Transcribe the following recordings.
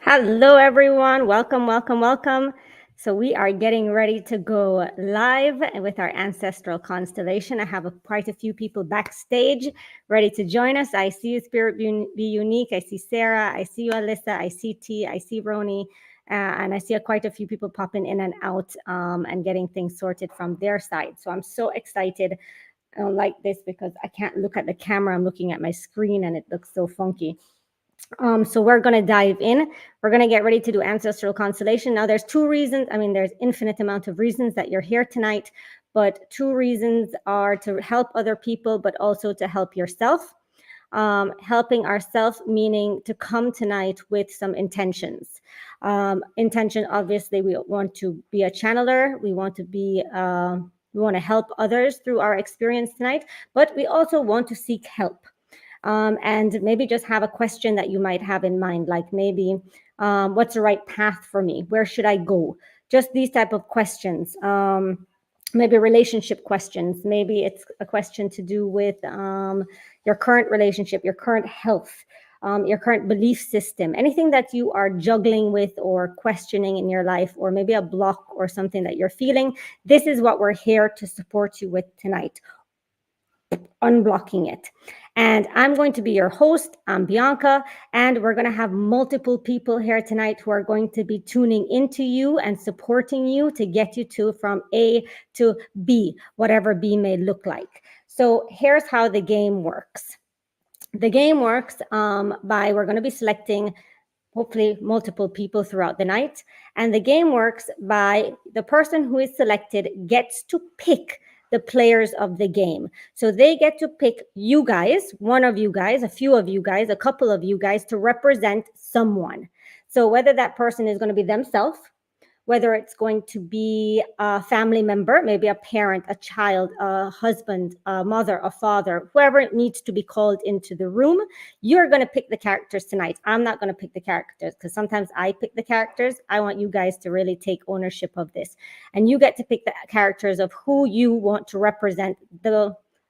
Hello, everyone. Welcome, welcome, welcome. So, we are getting ready to go live with our Ancestral Constellation. I have quite a few people backstage ready to join us. I see you, Spirit Be Unique. I see Sarah. I see you, Alyssa. I see T. I see Roni. And I see quite a few people popping in and out and getting things sorted from their side. So, I'm so excited. I don't like this because I can't look at the camera. I'm looking at my screen and it looks so funky. So we're going to dive in. We're going to get ready to do Ancestral Constellation. Now, there's two reasons. I mean, there's infinite amount of reasons that you're here tonight, but two reasons are to help other people, but also to help yourself. Helping ourselves, meaning to come tonight with some intentions. Intention, obviously, we want to be a channeler. We want to be, we want to help others through our experience tonight, but we also want to seek help. And maybe just have a question that you might have in mind, like maybe what's the right path for me? Where should I go? Just these type of questions. Maybe relationship questions. Maybe it's a question to do with your current relationship, your current health, your current belief system, anything that you are juggling with or questioning in your life, or maybe a block or something that you're feeling. This is what we're here to support you with tonight. Unblocking it. And I'm going to be your host. I'm Bianca, and we're going to have multiple people here tonight who are going to be tuning into you and supporting you to get you to from A to B, whatever B may look like. So here's how the game works. The game works we're going to be selecting hopefully multiple people throughout the night. And the game works by the person who is selected gets to pick the players of the game. So they get to pick you guys, one of you guys, a few of you guys, a couple of you guys to represent someone. So whether that person is going to be themselves, whether it's going to be a family member, maybe a parent, a child, a husband, a mother, a father, whoever needs to be called into the room, you're going to pick the characters tonight. I'm not going to pick the characters because sometimes I pick the characters. I want you guys to really take ownership of this. And you get to pick the characters of who you want to represent.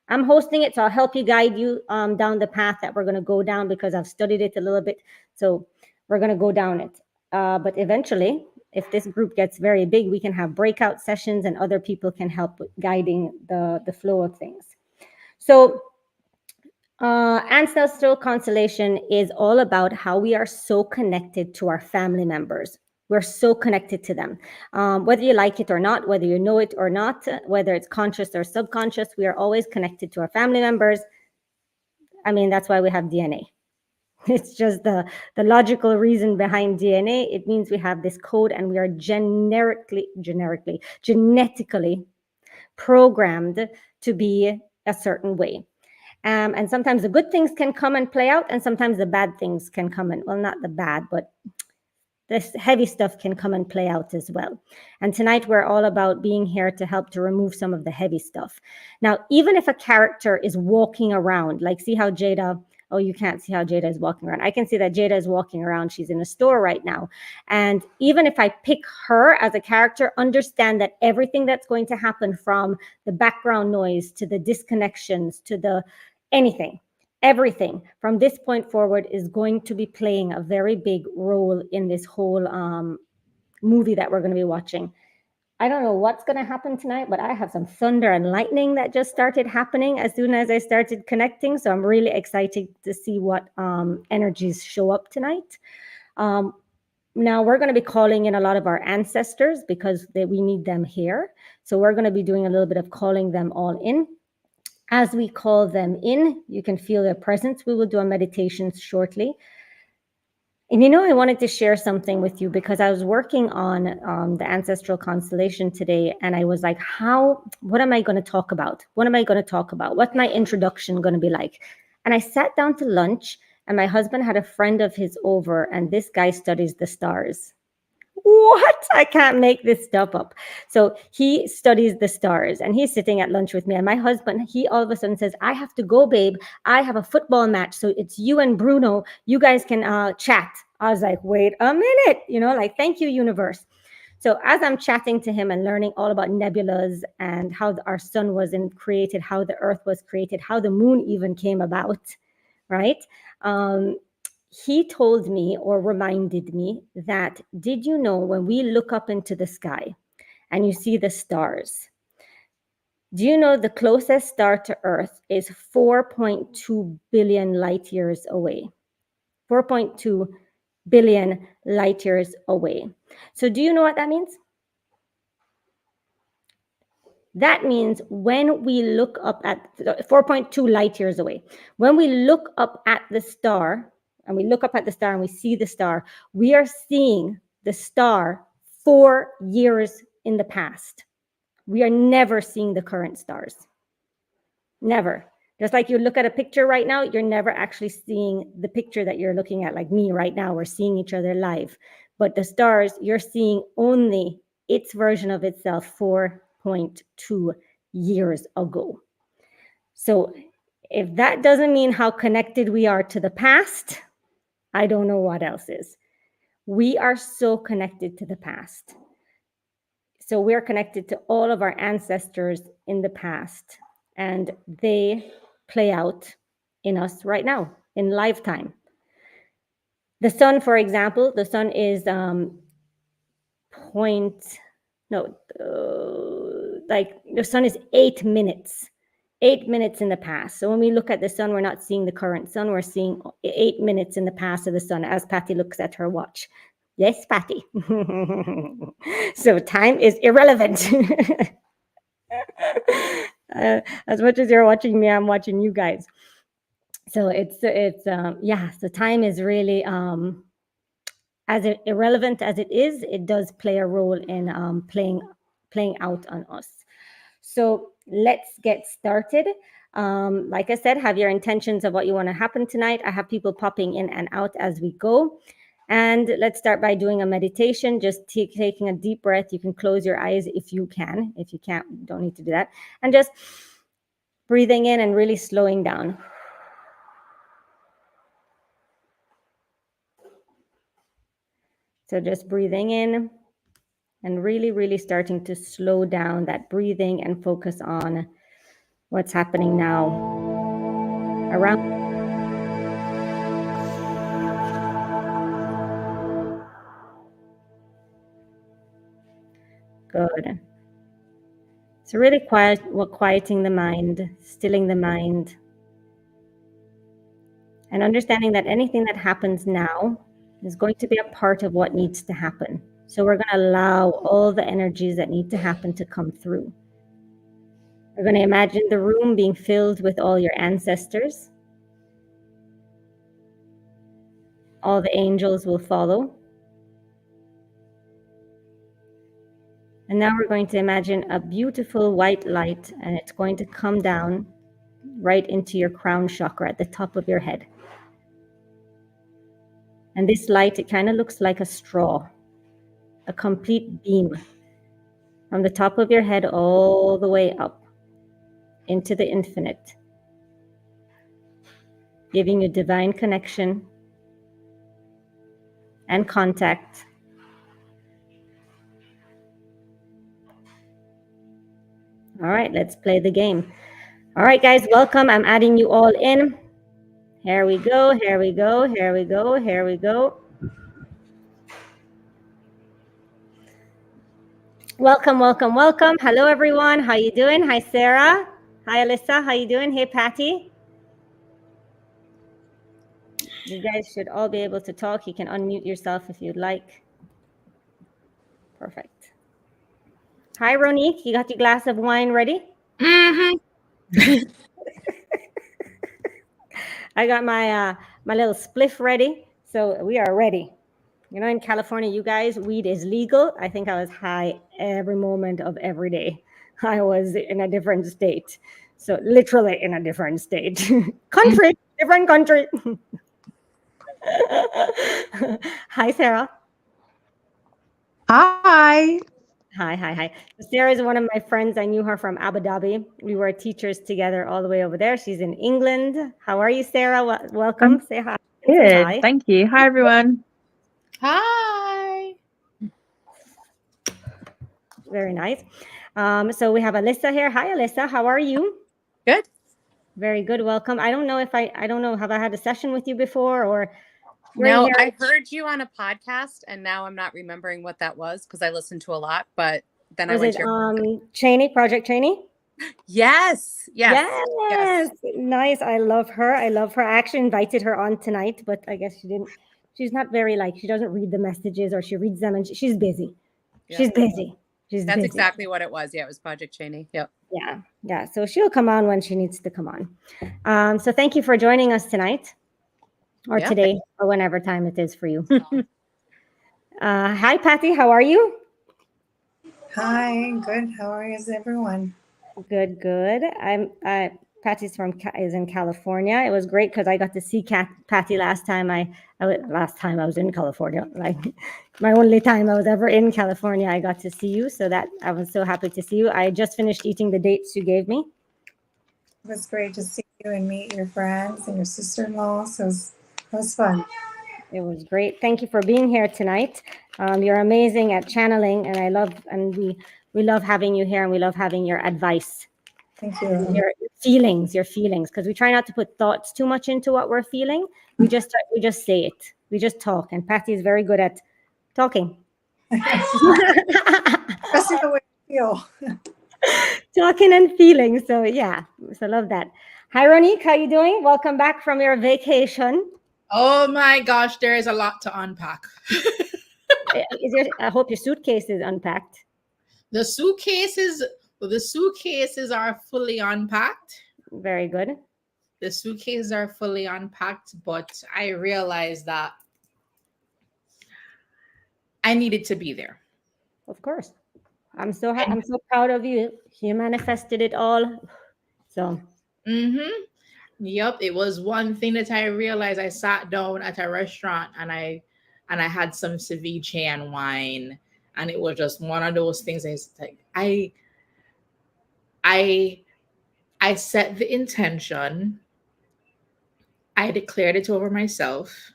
I'm hosting it, so I'll help you guide you down the path that we're going to go down because I've studied it a little bit. So we're going to go down it. But eventually, if this group gets very big, we can have breakout sessions and other people can help with guiding the flow of things. So Ancestral Constellation is all about how we are so connected to our family members. We're so connected to them. Whether you like it or not, whether you know it or not, whether it's conscious or subconscious, we are always connected to our family members. I mean, that's why we have DNA. It's just the logical reason behind DNA. It means we have this code and we are genetically programmed to be a certain way. And sometimes the good things can come and play out, and sometimes the bad things can come and, well, not the bad, but this heavy stuff can come and play out as well. And tonight we're all about being here to help to remove some of the heavy stuff. Now, even if a character is walking around, like see how Jada, oh, you can't see how Jada is walking around. I can see that Jada is walking around. She's in a store right now. And even if I pick her as a character, understand that everything that's going to happen from the background noise to the disconnections to the anything, everything from this point forward is going to be playing a very big role in this whole movie that we're going to be watching. I don't know what's going to happen tonight, but I have some thunder and lightning that just started happening as soon as I started connecting. So I'm really excited to see what energies show up tonight. Now we're going to be calling in a lot of our ancestors because we need them here. So we're going to be doing a little bit of calling them all in. As we call them in, you can feel their presence. We will do a meditation shortly. And I wanted to share something with you because I was working on the Ancestral Constellation today, and I was like, what am I going to talk about? What am I going to talk about? What's my introduction going to be like? And I sat down to lunch, and my husband had a friend of his over, and this guy studies the stars. What? I can't make this stuff up. So he studies the stars and he's sitting at lunch with me. And my husband, he all of a sudden says, I have to go, babe. I have a football match. So it's you and Bruno. You guys can chat. I was like, wait a minute, like, thank you, universe. So as I'm chatting to him and learning all about nebulas and how our sun was created, how the earth was created, how the moon even came about, right? he told me or reminded me that, did you know when we look up into the sky and you see the stars, do you know the closest star to Earth is 4.2 billion light years away? 4.2 billion light years away. So do you know what that means? That means when we look up at 4.2 light years away, when we look up at the star and we look up at the star and we see the star, we are seeing the star 4 years in the past. We are never seeing the current stars. Never. Just like you look at a picture right now, you're never actually seeing the picture that you're looking at. Like me right now, we're seeing each other live. But the stars, you're seeing only its version of itself 4.2 years ago. So if that doesn't mean how connected we are to the past, I don't know what else is. We are so connected to the past. So we're connected to all of our ancestors in the past, and they play out in us right now, in lifetime. The sun, for example, the sun is the sun is 8 minutes. 8 minutes in the past. So when we look at the sun, we're not seeing the current sun, we're seeing 8 minutes in the past of the sun as Patty looks at her watch. Yes, Patty. So time is irrelevant. As much as you're watching me, I'm watching you guys. So so time is really as irrelevant as it is, it does play a role in playing out on us. So let's get started. Like I said, have your intentions of what you want to happen tonight. I have people popping in and out as we go. And let's start by doing a meditation, just taking a deep breath. You can close your eyes if you can. If you can't, you don't need to do that. And just breathing in and really slowing down. So just breathing in and really, really starting to slow down that breathing and focus on what's happening now around. Good. So really quieting the mind, stilling the mind, and understanding that anything that happens now is going to be a part of what needs to happen. So we're going to allow all the energies that need to happen to come through. We're going to imagine the room being filled with all your ancestors. All the angels will follow. And now we're going to imagine a beautiful white light, and it's going to come down right into your crown chakra at the top of your head. And this light, it kind of looks like a straw, a complete beam from the top of your head all the way up into the infinite, giving you divine connection and contact. All right, let's play the game. All right, guys, welcome. I'm adding you all in. Here we go, here we go, here we go, here we go. Welcome, welcome, welcome. Hello, everyone. How you doing? Hi, Sarah. Hi, Alyssa. How you doing? Hey, Patty. You guys should all be able to talk. You can unmute yourself if you'd like. Perfect. Hi, Ronique. You got your glass of wine ready? Mm-hmm. I got my my little spliff ready. So we are ready. You know, in California, you guys, weed is legal. I think I was high every moment of every day. I was in a different state. So literally in a different state. Different country. Hi, Sarah. Hi. Hi. Sarah is one of my friends. I knew her from Abu Dhabi. We were teachers together all the way over there. She's in England. How are you, Sarah? Welcome. Say hi. Good. Say hi. Thank you. Hi, everyone. Hi. Very nice. So we have Alyssa here. Hi, Alyssa. How are you? Good. Very good. Welcome. I don't know. Have I had a session with you before, or Were you No, here? I heard you on a podcast, and now I'm not remembering what that was because I listened to a lot. But then I Was went it to your Cheney, Project Cheney? yes, yes, Yes, yes. nice. I love her. I love her. I actually invited her on tonight, but I guess she didn't. She's not very she doesn't read the messages, or she reads them and she's busy. She's Yep. busy. She's That's busy. exactly what it was. Yeah, it was Project Cheney. Yep. Yeah, yeah. So she'll come on when she needs to come on. So thank you for joining us tonight, or Yeah. today, or whenever time it is for you. Hi, Patty. How are you? Hi, good. How is everyone? Good, good. Patty's is in California. It was great because I got to see Patty last time last time I was in California. Like my only time I was ever in California, I got to see you. So that I was so happy to see you. I just finished eating the dates you gave me. It was great to see you and meet your friends and your sister-in-law. So it was fun. It was great. Thank you for being here tonight. You're amazing at channeling, and we love having you here, and we love having your advice. Thank you. Your feelings, because we try not to put thoughts too much into what we're feeling. We just say it. We just talk, and Patty is very good at talking. Especially the way I feel. Talking and feeling. So yeah, so love that. Hi, Ronique, how you doing? Welcome back from your vacation. Oh my gosh, there is a lot to unpack. I hope your suitcase is unpacked. The suitcases are fully unpacked. Very good. The suitcases are fully unpacked, but I realized that I needed to be there. Of course. I'm so proud of you. You manifested it all. So. Yep, it was one thing that I realized. I sat down at a restaurant and I had some ceviche and wine, and it was just one of those things. I set the intention, I declared it over myself,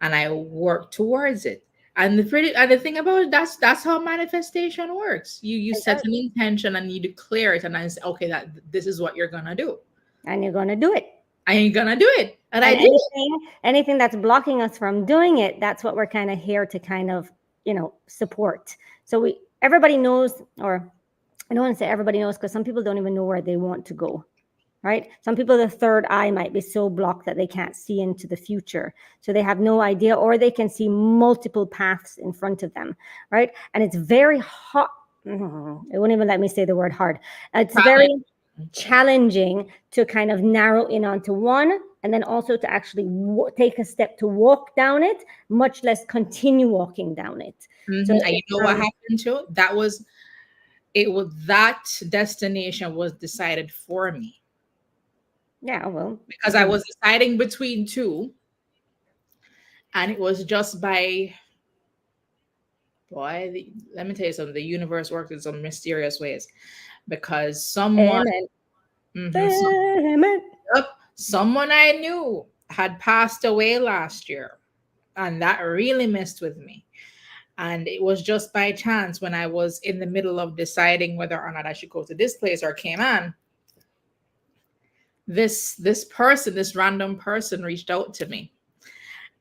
and I worked towards it. And the thing about it, that's how manifestation works. You set an intention and you declare it, and I say, okay, that this is what you're gonna do. And you're gonna do it. And you're gonna do it. And I did anything that's blocking us from doing it, that's what we're kind of here to kind of, support. So everybody knows, or I don't want to say everybody knows, because some people don't even know where they want to go, right? Some people, the third eye might be so blocked that they can't see into the future. So they have no idea, or they can see multiple paths in front of them, right? And it's very hard. It won't even let me say the word hard. It's very challenging to kind of narrow in onto one, and then also to actually take a step to walk down it, much less continue walking down it. So and you know what happened to it? That destination was decided for me. Yeah, well, because I was deciding between two, and it was just by let me tell you something. The universe works in some mysterious ways, because someone I knew had passed away last year, and that really messed with me. And it was just by chance, when I was in the middle of deciding whether or not I should go to this place or Cayman, this random person reached out to me,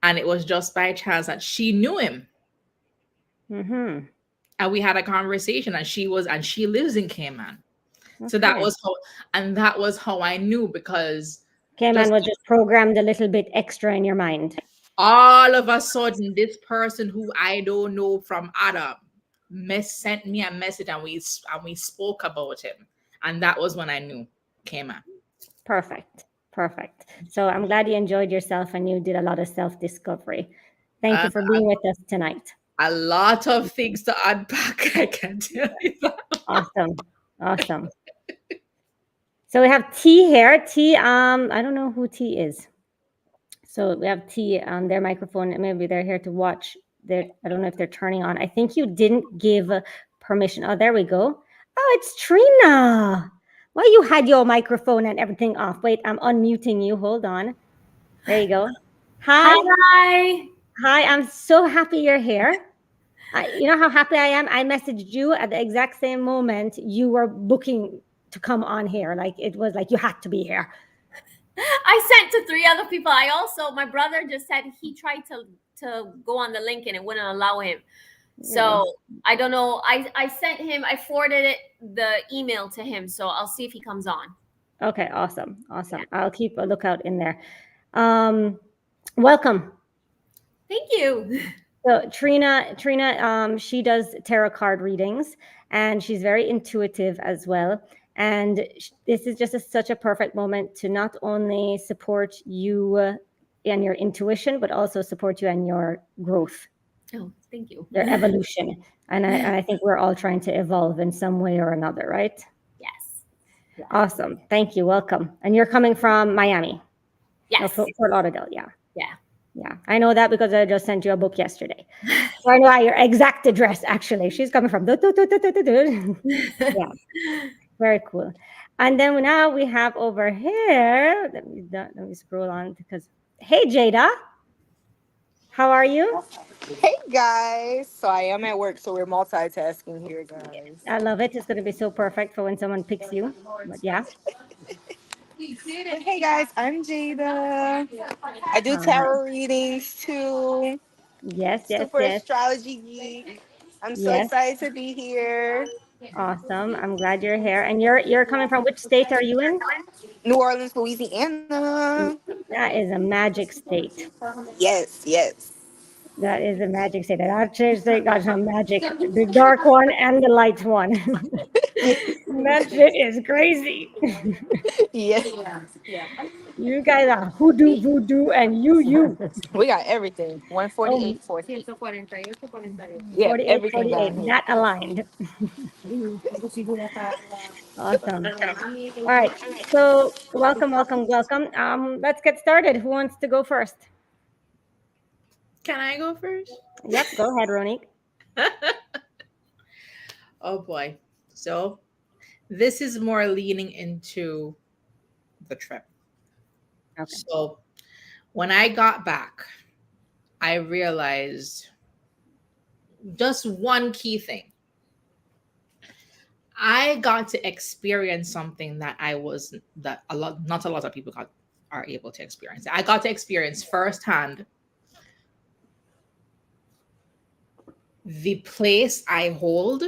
and it was just by chance that she knew him. And we had a conversation, and she lives in Cayman. Okay. So that was how I knew, because Cayman was just programmed a little bit extra in your mind. All of a sudden, this person who I don't know from Adam sent me a message, and we spoke about him, and that was when I knew Cayman. Perfect. So I'm glad you enjoyed yourself and you did a lot of self-discovery. Thank you for being with us tonight. A lot of things to unpack, I can tell you that. Awesome. So we have T here. T, I don't know who T is. So we have T on their microphone, and maybe they're here to watch. I don't know if they're turning on. I think you didn't give permission. Oh, there we go. Oh, it's Trina. Well, you had your microphone and everything off. Wait, I'm unmuting you. Hold on. There you go. Hi, I'm so happy you're here. You know how happy I am? I messaged you at the exact same moment you were booking to come on here. Like, it was like you had to be here. I sent to 3 other people. My brother just said he tried to go on the link and it wouldn't allow him. So I don't know. I forwarded the email to him. So I'll see if he comes on. Okay, awesome. I'll keep a lookout in there. Welcome. Thank you. So Trina, she does tarot card readings, and she's very intuitive as well. And this is just such a perfect moment to not only support you and your intuition, but also support you and your growth. Oh, thank you. Your evolution. And I think we're all trying to evolve in some way or another, right? Yes. Awesome. Thank you. Welcome. And you're coming from Miami? Yes. No, Fort Lauderdale. Yeah. Yeah. Yeah. I know that because I just sent you a book yesterday. So I know your exact address, actually. She's coming from. Yeah. Very cool. And then now we have over here. Let me scroll on because, hey, Jada. How are you? Hey guys, so I am at work, so we're multitasking here, guys. I love it. It's going to be so perfect for when someone picks you. But yeah. But hey guys, I'm Jada. I do tarot readings too. Yes. Super astrology geek. I'm so Yes. excited to be here. Awesome. I'm glad you're here. And you're coming from which state are you in? New Orleans, Louisiana. That is a magic state. Yes. That is a magic state. And actually, they got some magic. The dark one and the light one. That shit is crazy. Yeah. You guys are hoodoo, voodoo, and you. We got everything. 148, 40. Yeah, 48, everything 48. down here. That aligned. Awesome. All right. So welcome. Let's get started. Who wants to go first? Can I go first? Yep. Go ahead, Ronique. Oh boy. So this is more leaning into the trip. Okay. So when I got back, I realized just one key thing. I got to experience something that not a lot of people are able to experience. I got to experience firsthand the place I hold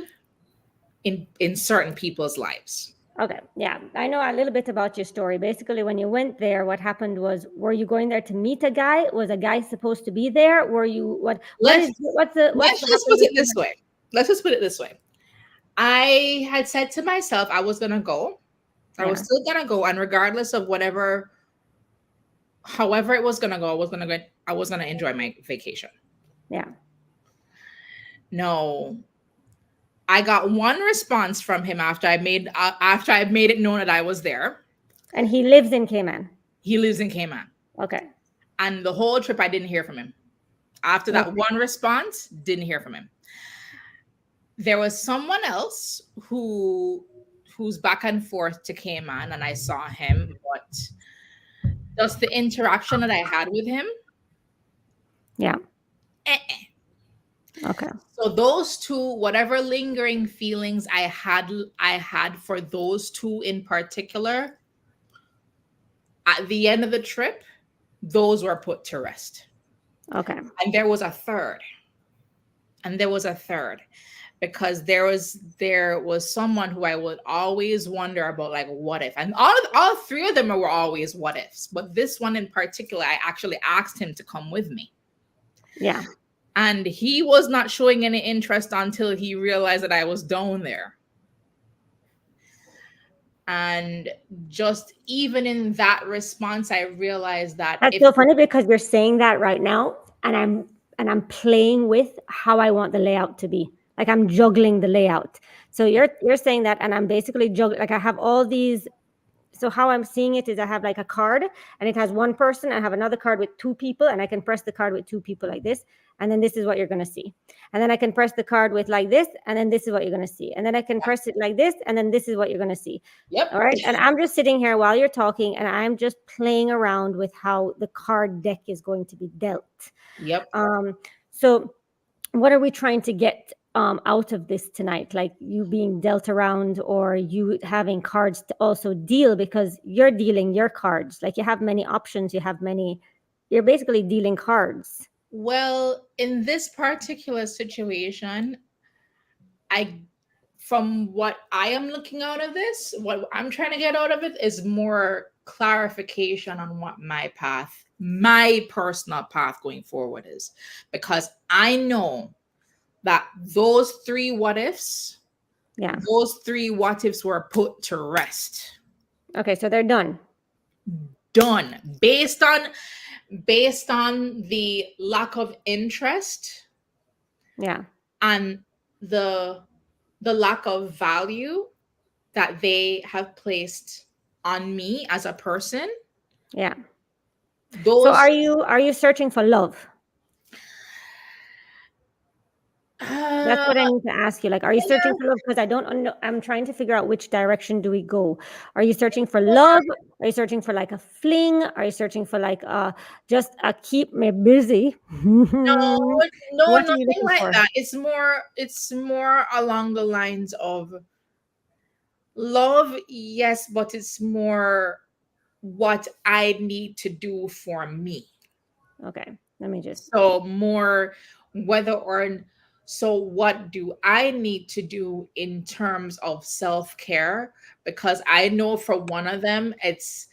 in certain people's lives. Okay. Yeah. I know a little bit about your story. Basically, when you went there, what happened was, were you going there to meet a guy? Was a guy supposed to be there? Were you let's just put it this way. I had said to myself I was gonna go. I was still gonna go, and regardless of however it was gonna go, I was gonna enjoy my vacation. Yeah. No. I got one response from him after I made it known that I was there. And he lives in Cayman. He lives in Cayman. Okay. And the whole trip, I didn't hear from him. After that one response, didn't hear from him. There was someone else who's back and forth to Cayman, and I saw him, but just the interaction that I had with him. Yeah. Okay. So those two, whatever lingering feelings I had for those two in particular, at the end of the trip, those were put to rest. Okay. And there was a third. Because there was someone who I would always wonder about, like, what if? And all three of them were always what ifs. But this one in particular, I actually asked him to come with me. Yeah. And he was not showing any interest until he realized that I was down there. And just even in that response, I realized that that's so funny because you're saying that right now, and I'm playing with how I want the layout to be. Like, I'm juggling the layout. So you're saying that, and I'm basically juggling. Like, I have all these. So how I'm seeing it is I have like a card, and it has one person. I have another card with two people, and I can press the card with two people like this. And then this is what you're going to see. And then I can press the card with like this, and then this is what you're going to see. And then I can press it like this, and then this is what you're going to see. Yep. All right. And I'm just sitting here while you're talking, and I'm just playing around with how the card deck is going to be dealt. Yep. So what are we trying to get out of this tonight, like you being dealt around or you having cards to also deal, because you're dealing your cards. Like you have many options, you're basically dealing cards. Well, in this particular situation, from what I am looking out of this, what I'm trying to get out of it is more clarification on what my personal path going forward is. Because I know that those three what ifs were put to rest. Okay, so they're done. Done. Based on the lack of interest. Yeah. And the lack of value that they have placed on me as a person. Yeah. So are you searching for love? That's what I need to ask you. Like, are you searching for love? Because I don't know. I'm trying to figure out which direction do we go. Are you searching for love? Are you searching for like a fling? Are you searching for like just a keep me busy? No, What are nothing you looking like for? that. It's more along the lines of love, yes, but it's more what I need to do for me. Okay, let me just. So more so what do I need to do in terms of self-care? Because I know for one of them, it's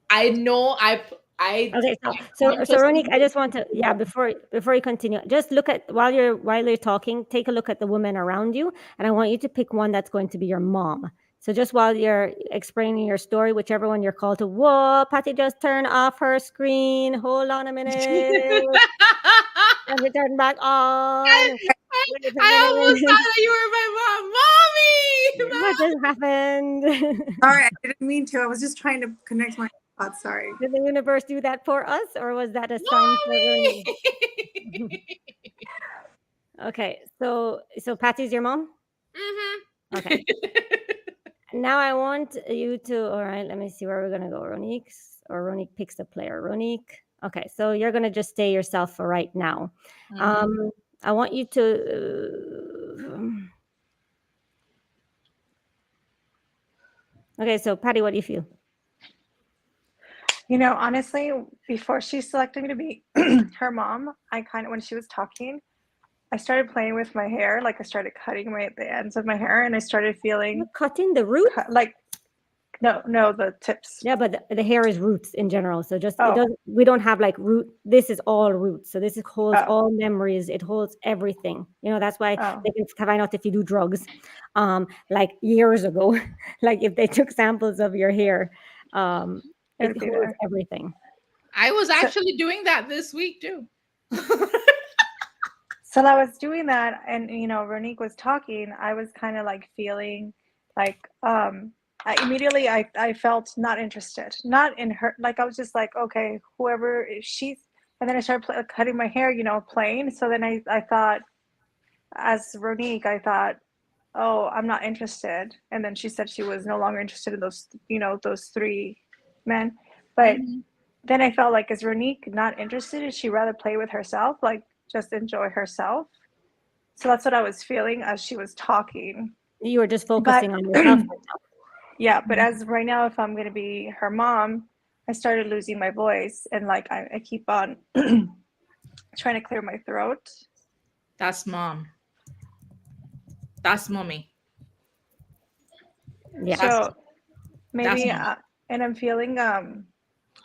I know I Okay, so Ronique, I just want to before you continue, just look at while you're talking, take a look at the women around you, and I want you to pick one that's going to be your mom. So just while you're explaining your story, whichever one you're called to. Whoa, Patty just turned off her screen. Hold on a minute. Let me turn back on. I almost thought that you were my mom. Mommy! What just happened? Sorry, I didn't mean to. I was just trying to connect my thoughts. Sorry. Did the universe do that for us, or was that a sign for Ronique? Okay, so Patty's your mom? Mm-hmm. Okay. Now I want you to, all right, let me see where we're going to go. Ronique picks the player. Ronique. Okay, so you're going to just stay yourself for right now. I want you to, okay, so Patty, what do you feel? You know, honestly, before she selected me to be her mom, I kind of, when she was talking, I started playing with my hair. Like I started cutting the ends of my hair, and I started feeling You're cutting the roots? No, the tips. Yeah, but the hair is roots in general. So just we don't have like root. This is all roots. So this holds all memories. It holds everything. You know, that's why they can find out if you do drugs. Like years ago, like if they took samples of your hair, it holds everything. I was actually doing that this week too. So I was doing that, and you know, Ronique was talking. I was kind of like feeling like immediately I felt not interested, not in her. Like I was just like, okay, whoever she's. And then I started cutting my hair, you know, plain. So then I thought, as Ronique, I thought, oh, I'm not interested. And then she said she was no longer interested in those, you know, those three men. But then I felt like, is Ronique not interested? Is she rather play with herself, like just enjoy herself? So that's what I was feeling as she was talking. You were just focusing on yourself. Yeah, but as right now, if I'm going to be her mom, I started losing my voice, and like I keep on trying to clear my throat. That's mom. That's mommy. Yeah. So maybe, and I'm feeling a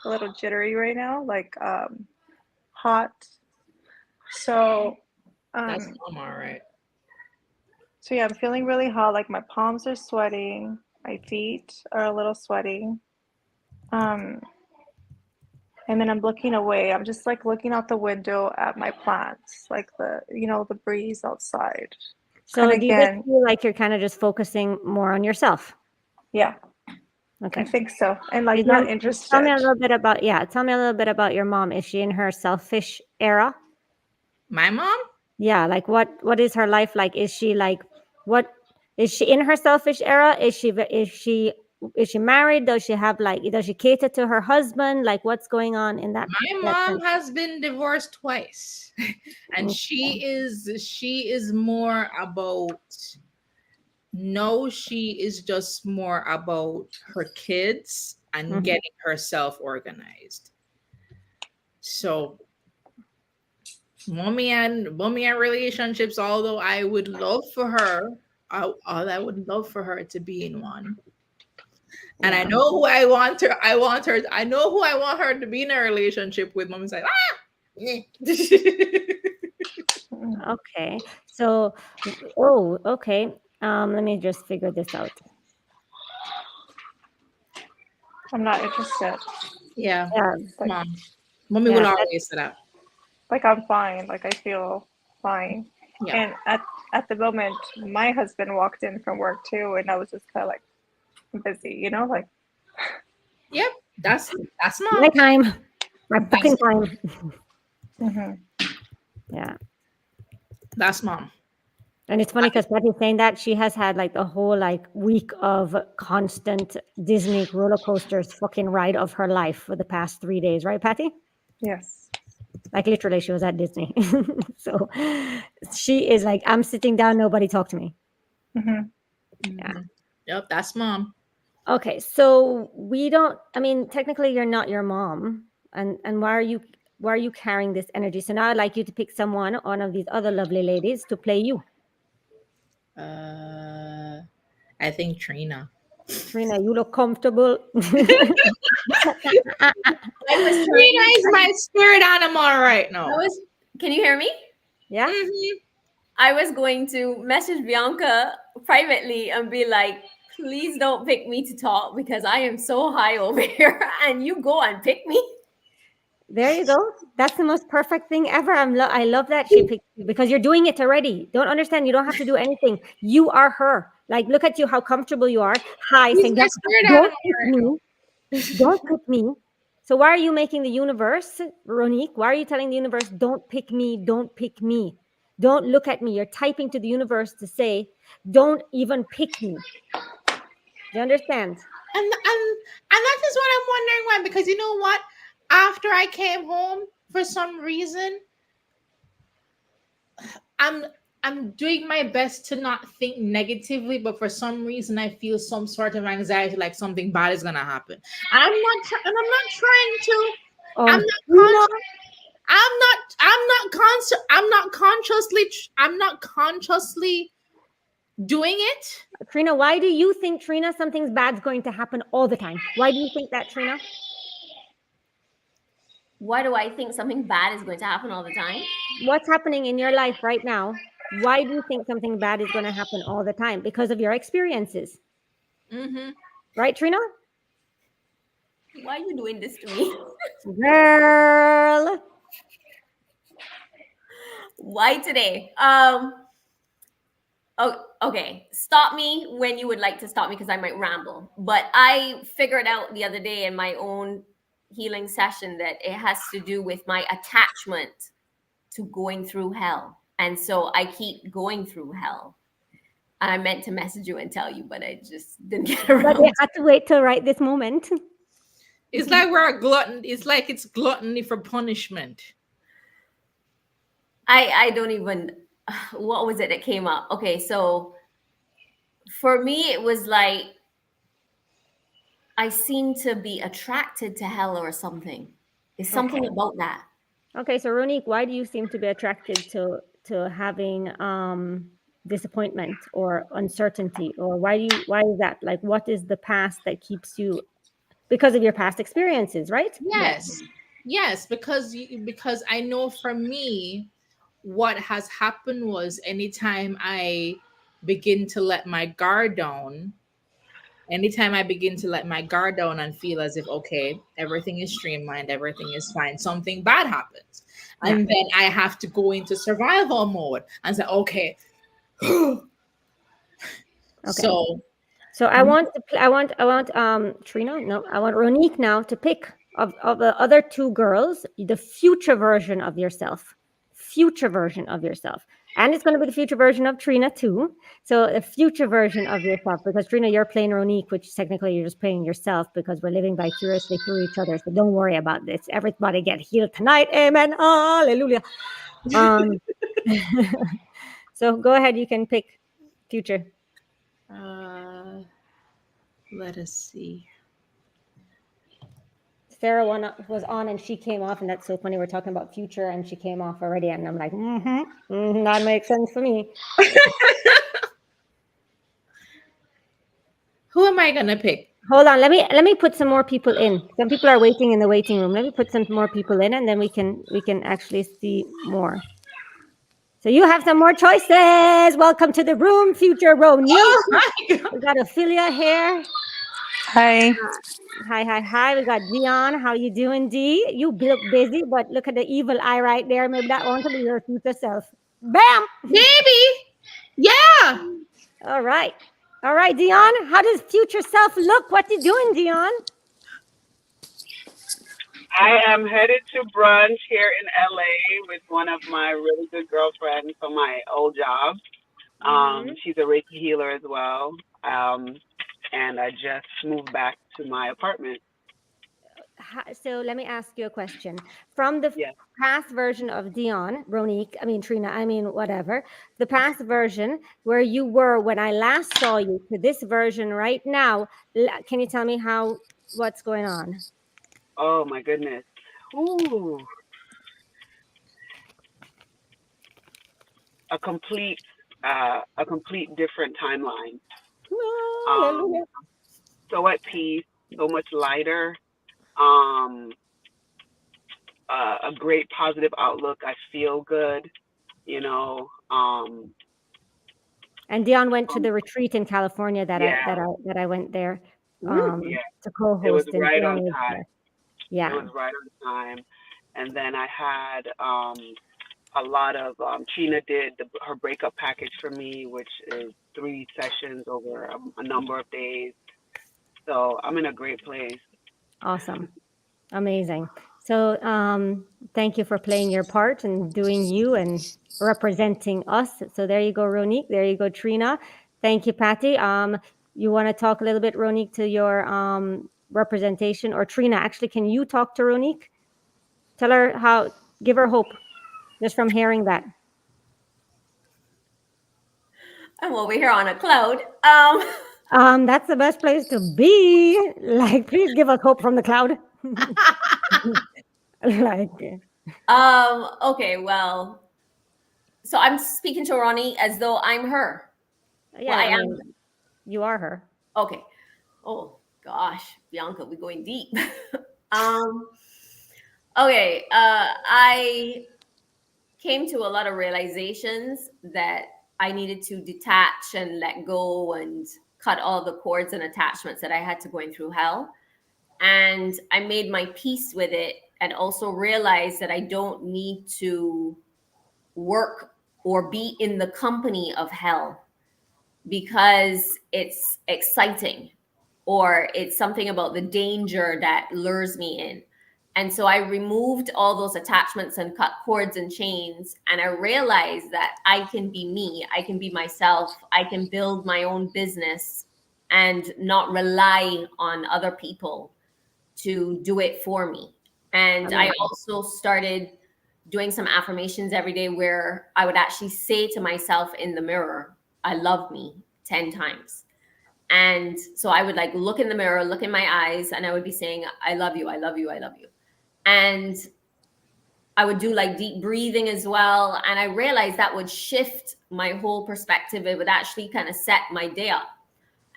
little jittery right now, like hot. So that's mom, all right. So yeah, I'm feeling really hot. Like my palms are sweating, my feet are a little sweating. And then I'm looking away. I'm just like looking out the window at my plants, like the breeze outside. So do you just feel like you're kind of just focusing more on yourself? Yeah. Okay. I think so. And like not interested. Tell me a little bit about your mom. Is she in her selfish era? My mom? Yeah, like what is her life like? Is she like, what is she in her selfish era? Is she is she married? Does she cater to her husband? Like, what's going on in that? My mom has been divorced twice. And she is more about, no, she is just more about her kids and getting herself organized. So mommy and relationships, although I would love for her, I would love for her to be in one. And I know who I want her. I know who I want her to be in a relationship with. Mommy's like, Okay. So, okay. Let me just figure this out. I'm not interested. Yeah. Like, Mommy will always say that. Like, I'm fine. Like, I feel fine. Yeah. And at the moment, my husband walked in from work too, and I was just kind of like busy, you know, like. Yep, that's mom. My time, my fucking time. Yeah, that's mom. And it's funny because Patty's saying that she has had like the whole like week of constant Disney roller coasters fucking ride of her life for the past 3 days, right, Patty? Yes. Like literally, she was at Disney. So she is like, I'm sitting down, nobody talk to me. Yeah. Yep, that's mom. Okay, so technically you're not your mom. And why are you carrying this energy? So now I'd like you to pick one of these other lovely ladies to play you. I think Trina. Trina, you look comfortable. Trina is my spirit animal right now. Can you hear me? Yeah. I was going to message Bianca privately and be like, please don't pick me to talk because I am so high over here, and you go and pick me. There you go. That's the most perfect thing ever. I love that she picked you because you're doing it already. Don't understand. You don't have to do anything. You are her. Like, look at you, how comfortable you are. Hi, saying, don't pick me. Don't pick me. So why are you making the universe, Ronique? Why are you telling the universe, don't pick me, don't pick me? Don't look at me. You're typing to the universe to say, don't even pick me. Do you understand? And that is what I'm wondering why. Because you know what? After I came home, for some reason, I'm doing my best to not think negatively, but for some reason I feel some sort of anxiety, like something bad is gonna happen. I'm not trying to. I'm not consciously doing it. Trina, why do you think, Trina, something bad's going to happen all the time? Why do you think that, Trina? Why do I think something bad is going to happen all the time? What's happening in your life right now? Why do you think something bad is going to happen all the time? Because of your experiences. Right, Trina? Why are you doing this to me? Girl. Why today? Okay. Stop me when you would like to stop me because I might ramble. But I figured out the other day in my own healing session that it has to do with my attachment to going through hell. And so I keep going through hell. I meant to message you and tell you, but I just didn't get around. But you had to wait till right this moment. It's like we're a glutton. It's like it's gluttony for punishment. I don't even, what was it that came up? Okay, so for me, it was like, I seem to be attracted to hell or something. It's something about that. Okay, so Ronique, why do you seem to be attracted to having disappointment or uncertainty, or why is that? Like, what is the past that keeps you, because of your past experiences, right? Yes, because I know for me, what has happened was anytime I begin to let my guard down, and feel as if, okay, everything is streamlined, everything is fine, something bad happens. And then I have to go into survival mode and say, okay. So I want Trina, no, I want Ronique now to pick of the other two girls, the future version of yourself. And it's going to be the future version of Trina too. So a future version of yourself, because Trina, you're playing Ronique, which technically you're just playing yourself because we're living vicariously through each other. So don't worry about this. Everybody get healed tonight. Amen. Hallelujah. So go ahead. You can pick future. Let us see. Sarah was on and she came off, and that's so funny. We're talking about future and she came off already, and I'm like, that makes sense for me. Who am I gonna pick? Hold on, let me put some more people in. Some people are waiting in the waiting room. Let me put some more people in, and then we can actually see more. So you have some more choices. Welcome to the room, future Ronique. Oh my God. We got Ophelia here. Hi. Hi. We got Dion. How you doing, D? You look busy, but look at the evil eye right there. Maybe that wants to be your future self. Bam! Baby. Yeah. All right, Dion. How does future self look? What you doing, Dion? I am headed to brunch here in LA with one of my really good girlfriends from my old job. She's a Reiki healer as well. And I just moved back to my apartment. So let me ask you a question. From the past version of Dion, Ronique, Trina, whatever, the past version where you were when I last saw you to this version right now, can you tell me what's going on? Oh my goodness. Ooh. A complete different timeline. So at peace, so much lighter. A great positive outlook. I feel good, And Dion went to the retreat in California that I went there to co-host. It was right on time. Yeah, it was right on time. And then I had a lot of Trina did her breakup package for me, which is 3 sessions over a number of days. So I'm in a great place. Awesome, amazing. So thank you for playing your part and doing you and representing us. So there you go, Ronique. There you go, Trina. Thank you, Patty. You want to talk a little bit, Ronique, to your representation, or Trina? Actually, can you talk to Ronique? Tell her give her hope, just from hearing that. I'm over here on a cloud. That's the best place to be. Like, please give us hope from the cloud. Okay, well, so I'm speaking to Ronnie as though I'm her. Yeah, well, I am. You are her. Okay. Oh gosh, Bianca, we're going deep. Okay. I came to a lot of realizations that I needed to detach and let go and cut all the cords and attachments that I had to going through hell. And I made my peace with it, and also realized that I don't need to work or be in the company of hell because it's exciting, or it's something about the danger that lures me in. And so I removed all those attachments and cut cords and chains. And I realized that I can be me. I can be myself. I can build my own business and not rely on other people to do it for me. And I also started doing some affirmations every day where I would actually say to myself in the mirror, I love me 10 times. And so I would look in the mirror, look in my eyes, and I would be saying, I love you, I love you, I love you. And I would do deep breathing as well. And I realized that would shift my whole perspective. It would actually kind of set my day up.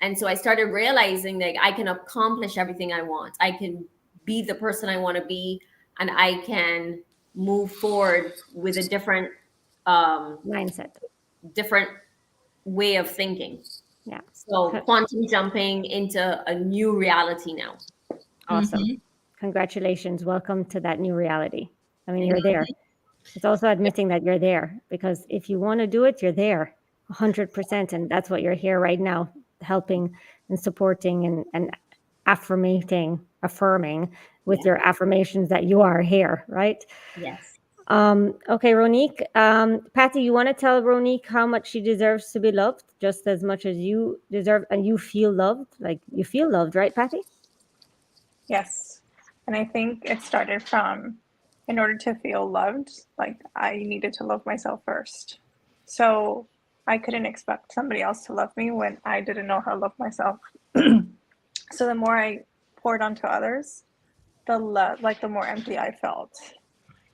And so I started realizing that I can accomplish everything I want. I can be the person I want to be, and I can move forward with a different mindset, different way of thinking. Yeah. So quantum jumping into a new reality now. Awesome. Mm-hmm. Congratulations. Welcome to that new reality. You're there. It's also admitting that you're there, because if you want to do it, you're there 100%. And that's what you're here right now, helping and supporting and affirming with your affirmations that you are here, right? Yes. Okay, Ronique. Patty, you want to tell Ronique how much she deserves to be loved, just as much as you deserve, and you feel loved. Like you feel loved, right, Patty? Yes. And I think it started from, in order to feel loved, like I needed to love myself first. So I couldn't expect somebody else to love me when I didn't know how to love myself. So the more I poured onto others, the more empty I felt.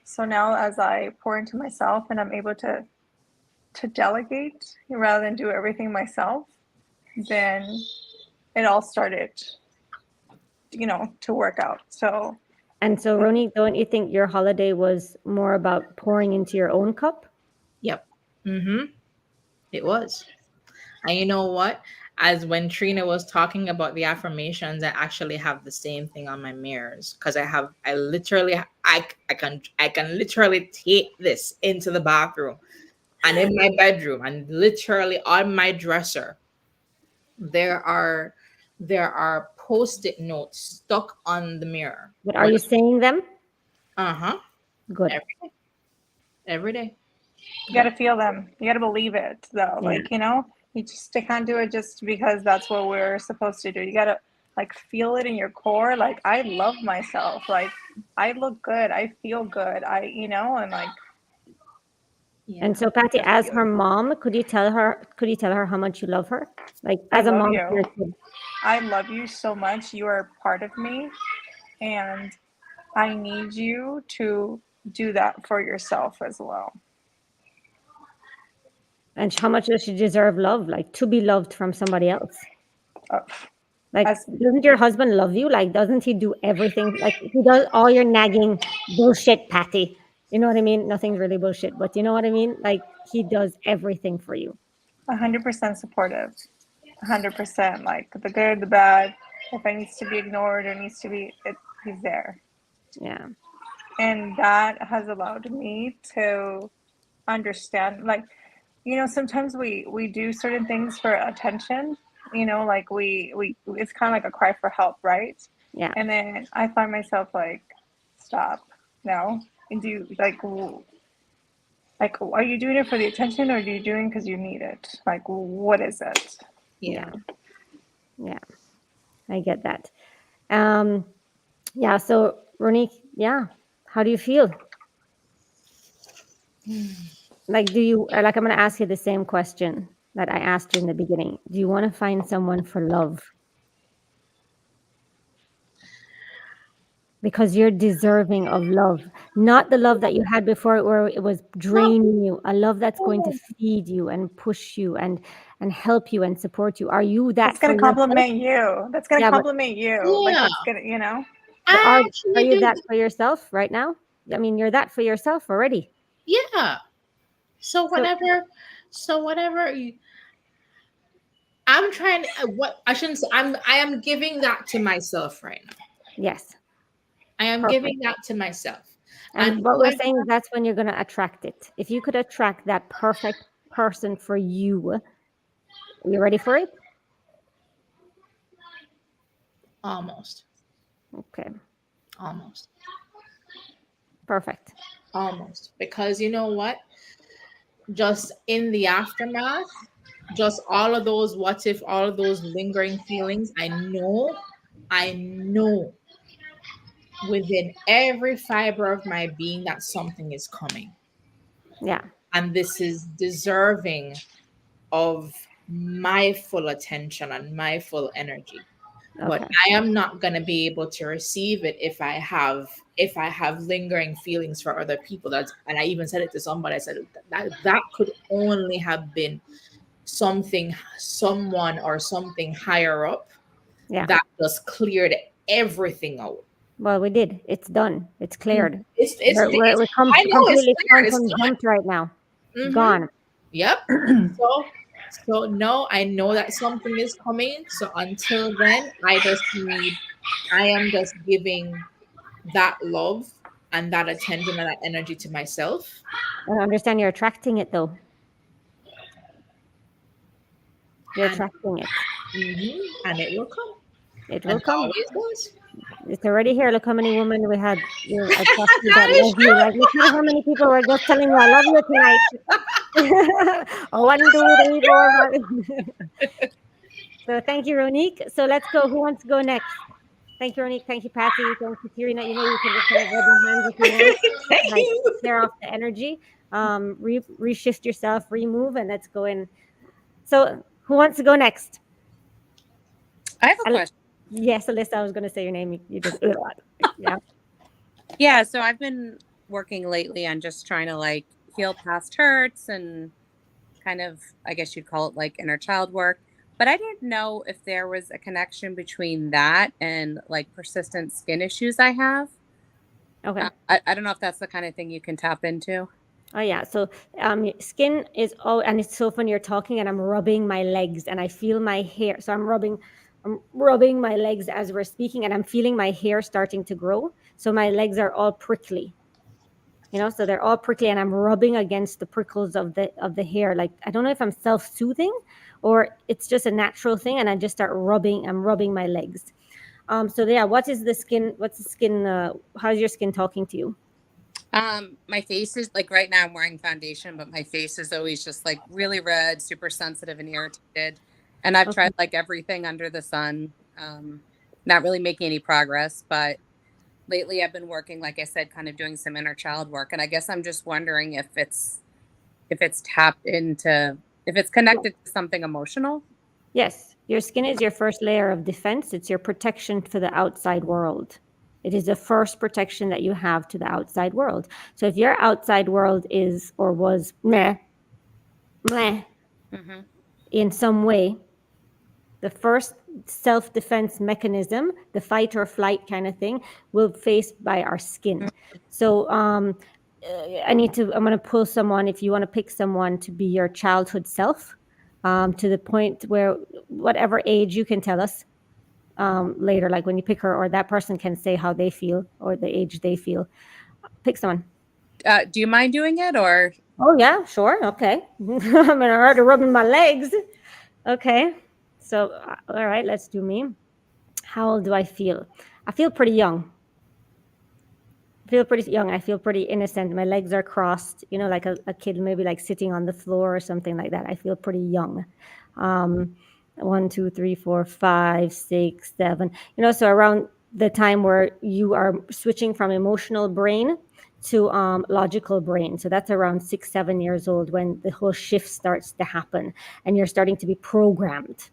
So now as I pour into myself and I'm able to delegate rather than do everything myself, then it all started, to work out. So And so, Ronique, don't you think your holiday was more about pouring into your own cup? Yep. It was. And you know what? As when Trina was talking about the affirmations, I actually have the same thing on my mirrors because I literally, I can literally take this into the bathroom and in my bedroom and literally on my dresser. There are post-it notes stuck on the mirror. But are you saying them? Uh-huh. Good. Every day. you got to feel them. You got to believe it, though. Yeah. Like, you just can't do it just because that's what we're supposed to do. You got to feel it in your core. Like, I love myself. Like, I look good. I feel good. And Yeah. And so, Patty, as her mom, could you tell her how much you love her? Like as a love mom you. to your kid. I love you so much. You are part of me. And I need you to do that for yourself as well. And how much does she deserve love? Like to be loved from somebody else. Like, doesn't your husband love you? Like, doesn't he do everything? Like, he does all your nagging bullshit, Patty. You know what I mean? Nothing's really bullshit, but you know what I mean? Like, he does everything for you. 100% supportive. 100%. Like, the good, the bad. If it needs to be ignored or needs to be, he's there. Yeah. And that has allowed me to understand, like, sometimes we do certain things for attention, like we it's kind of like a cry for help, right? Yeah. And then I find myself like, stop, no. And are you doing it for the attention, or are you doing because you need it? Like, what is it? Yeah. I get that. Yeah. So, Ronique, yeah. How do you feel? Like, I'm going to ask you the same question that I asked you in the beginning. Do you want to find someone for love? Because you're deserving of love, not the love that you had before where it was draining you, a love that's going to feed you and push you and help you and support you. Are you that? That's going to compliment you. That's going to compliment you. Like, Yeah. it's going to, Are you that for yourself right now? I mean, you're that for yourself already. Yeah. So whatever I'm trying what I shouldn't say, I am giving that to myself right now. Yes. I am giving that to myself. And what we're saying is that's when you're going to attract it. If you could attract that perfect person for you, are you ready for it? Almost. Okay. Almost. Perfect. Almost. Because you know what? Just in the aftermath, just all of those what if, all of those lingering feelings, I know within every fiber of my being that something is coming. Yeah. And this is deserving of my full attention and my full energy. Okay. But I am not going to be able to receive it if I have lingering feelings for other people. And I even said it to somebody. I said that could only have been someone or something higher up that just cleared everything out. Well, we did. It's done. It's cleared. We're completely dumped right now. Mm-hmm. Gone. Yep. So no, I know that something is coming. So until then, I am just giving that love and that attention and that energy to myself. I understand you're attracting it though. You're attracting it. Mm-hmm. And it will come. It will come. Always does. It's already here. Look how many women we had. I trust you that love you. Like, look at how many people were just telling you, I love you tonight. Oh, 1, 2, 3, 4, 5. So thank you, Ronique. So let's go. Who wants to go next? Thank you, Ronique. Thank you, Patty. Thank you, Serena. You know, you can just kind of rub your hands if you want. Thank Like, you. clear off the energy. Reshift yourself, remove, and let's go in. So who wants to go next? I have a question. Yes, Alyssa, I was going to say your name. You just, yeah. Yeah, so I've been working lately on just trying to like heal past hurts and kind of, I guess you'd call it like inner child work. But I didn't know if there was a connection between that and like persistent skin issues I have. Okay. I don't know if that's the kind of thing you can tap into. Oh yeah. So skin is and it's so funny you're talking and I'm rubbing my legs and I feel my hair. So I'm rubbing my legs as we're speaking and I'm feeling my hair starting to grow. So my legs are all prickly. So they're all prickly and I'm rubbing against the prickles of the hair. Like, I don't know if I'm self-soothing or it's just a natural thing. And I just start I'm rubbing my legs. So yeah, what's the skin? How's your skin talking to you? My face is like, right now I'm wearing foundation, but my face is always just like really red, super sensitive and irritated. And I've tried like everything under the sun, not really making any progress, but lately I've been working, like I said, kind of doing some inner child work. And I guess I'm just wondering if it's tapped into, if it's connected to something emotional. Yes. Your skin is your first layer of defense. It's your protection for the outside world. It is the first protection that you have to the outside world. So if your outside world is or was meh, in some way, the first self-defense mechanism, the fight or flight kind of thing, will face by our skin. So I'm going to pull someone, if you want to pick someone to be your childhood self, to the point where whatever age you can tell us later, like when you pick her or that person can say how they feel or the age they feel. Pick someone. Do you mind doing it or? Oh yeah, sure. Okay. I'm already rubbing my legs. Okay. So, all right, let's do me. How old do I feel? I feel pretty young. I feel pretty innocent. My legs are crossed, like a kid, maybe like sitting on the floor or something like that. I feel pretty young. 1, 2, 3, 4, 5, 6, 7. So around the time where you are switching from emotional brain to logical brain. So that's around 6, 7 years old when the whole shift starts to happen and you're starting to be programmed.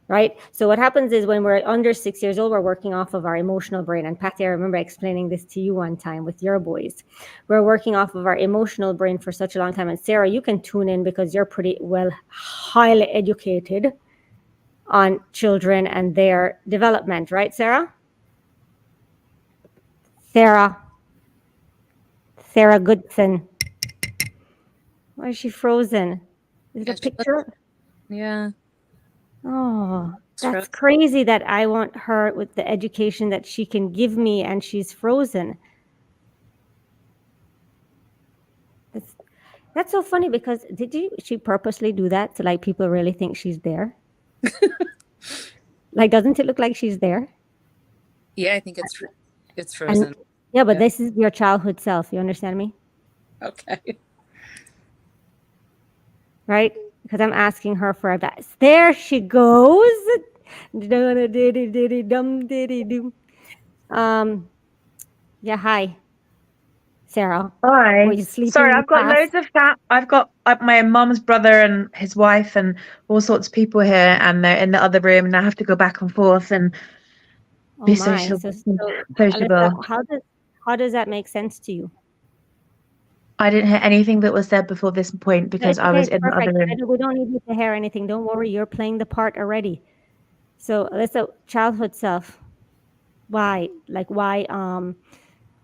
Right? So what happens is when we're under 6 years old, we're working off of our emotional brain. And Patty, I remember explaining this to you one time with your boys. We're working off of our emotional brain for such a long time. And Sarah, you can tune in because you're pretty highly educated on children and their development. Right, Sarah? Sarah Goodson. Why is she frozen? Is it a picture? Yeah. Oh, that's crazy that I want her with the education that she can give me and she's frozen. That's so funny because she purposely do that to like people really think she's there? Like, doesn't it look like she's there? Yeah, I think it's frozen. But this is your childhood self. You understand me? Okay. Right? Because I'm asking her for advice. There she goes. Yeah, hi, Sarah. Hi. Were you sleeping? Sorry, I've got loads of I've got my mum's brother and his wife and all sorts of people here, and they're in the other room, and I have to go back and forth and be sociable. Alyssa, how does that make sense to you? I didn't hear anything that was said before this point because I was in the other room. We don't need you to hear anything. Don't worry, you're playing the part already. So, Alyssa, childhood self. Why? Like, why?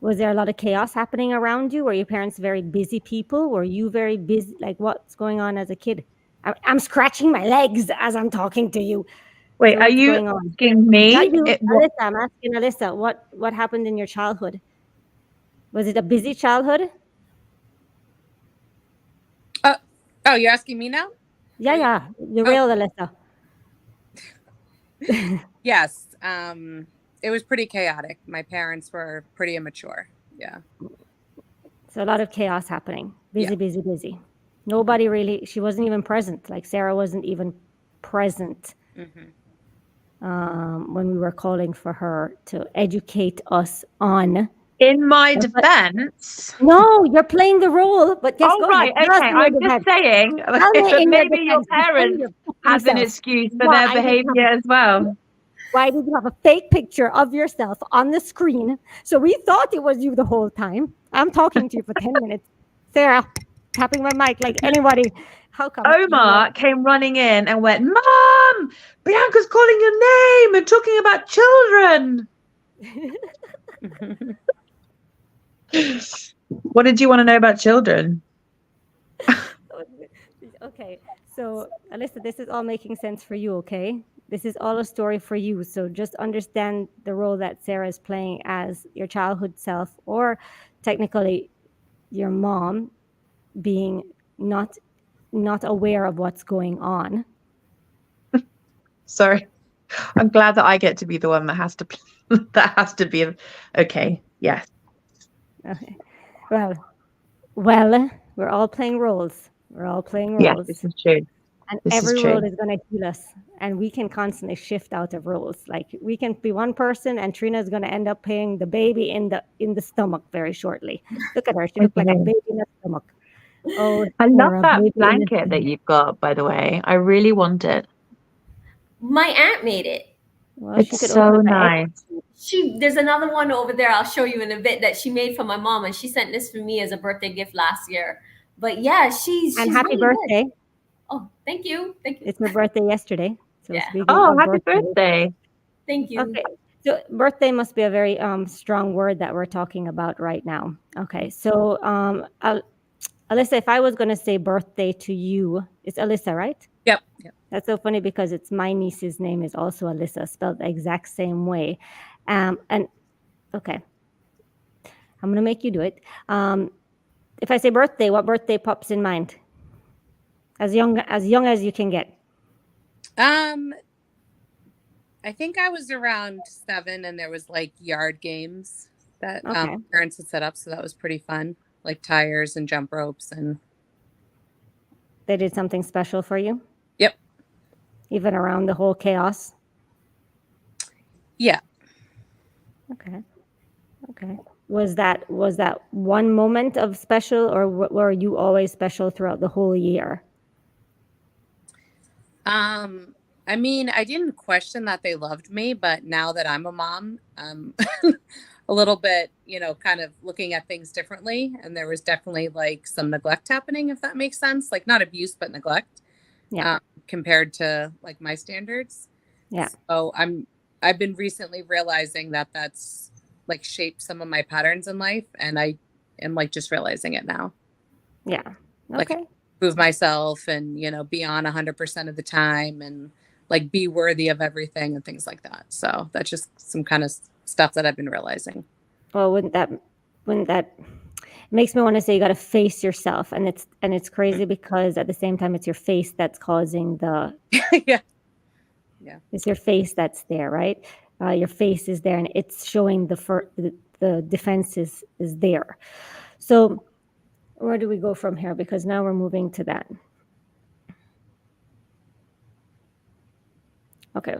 Was there a lot of chaos happening around you? Were your parents very busy people? Were you very busy? Like, what's going on as a kid? I'm scratching my legs as I'm talking to you. Wait, are you asking me? Alyssa, I'm asking Alyssa, what happened in your childhood? Was it a busy childhood? Oh, you're asking me now? Yeah. The real Alyssa. Yes. it was pretty chaotic. My parents were pretty immature. Yeah. So a lot of chaos happening. Busy, Yeah. busy, busy. Nobody really, she wasn't even present. Like Sarah wasn't even present when we were calling for her to educate us on. In my defense. No, you're playing the role, but guess Oh, what? right. Okay. I'm just saying that maybe your parents have an excuse for their behavior as well. Why did you have a fake picture of yourself on the screen? So we thought it was you the whole time. I'm talking to you for 10 minutes. Sarah, tapping my mic like anybody. How come? Omar came running in and went, Mom, Bianca's calling your name and talking about children. What did you want to know about children? Okay, so Alyssa, this is all making sense for you, okay? This is all a story for you. So just understand the role that Sarah is playing as your childhood self, or technically your mom being not aware of what's going on. Sorry. I'm glad that I get to be the one that has to be okay. Yes. Okay. Well, we're all playing roles. We're all playing roles. Yeah, this is true. And This is every true. role is going to heal us. And we can constantly shift out of roles. Like we can be one person and Trina is going to end up playing the baby in the stomach very shortly. Look at her. She looks like a baby in the stomach. Oh, I Sarah, love that baby in the blanket that you've got, by the way. I really want it. My aunt made it. Well, she It's could so open up nice. There's another one over there I'll show you in a bit that she made for my mom, and she sent this for me as a birthday gift last year. But yeah, she's And happy really birthday. good. Oh, thank you. It's my birthday yesterday. So Yeah. speaking Oh, of happy birthday. Thank you. Okay. So birthday must be a very strong word that we're talking about right now. Okay. So Alyssa, if I was going to say birthday to you, it's Alyssa, right? Yep. That's so funny because it's my niece's name is also Alyssa, spelled the exact same way. And okay, I'm going to make you do it. If I say birthday, what birthday pops in mind? As young as you can get. I think I was around 7 and there was like yard games that Okay. parents had set up. So that was pretty fun, like tires and jump ropes. And They did something special for you? Yep. Even around the whole chaos? Yeah. Okay. Was that one moment of special, or were you always special throughout the whole year? I mean, I didn't question that they loved me, but now that I'm a mom, a little bit, kind of looking at things differently. And there was definitely like some neglect happening, if that makes sense. Like not abuse, but neglect. Yeah. Compared to like my standards. Yeah. So I've been recently realizing that that's like shaped some of my patterns in life. And I am like just realizing it now. Yeah. Okay. Like prove myself and, be on 100% of the time and like be worthy of everything and things like that. So that's just some kind of stuff that I've been realizing. Well, wouldn't that it makes me want to say you got to face yourself, and it's crazy because at the same time it's your face that's causing the Yeah. It's your face that's there, right? Your face is there and it's showing the defense is there. So where do we go from here? Because now we're moving to that. Okay.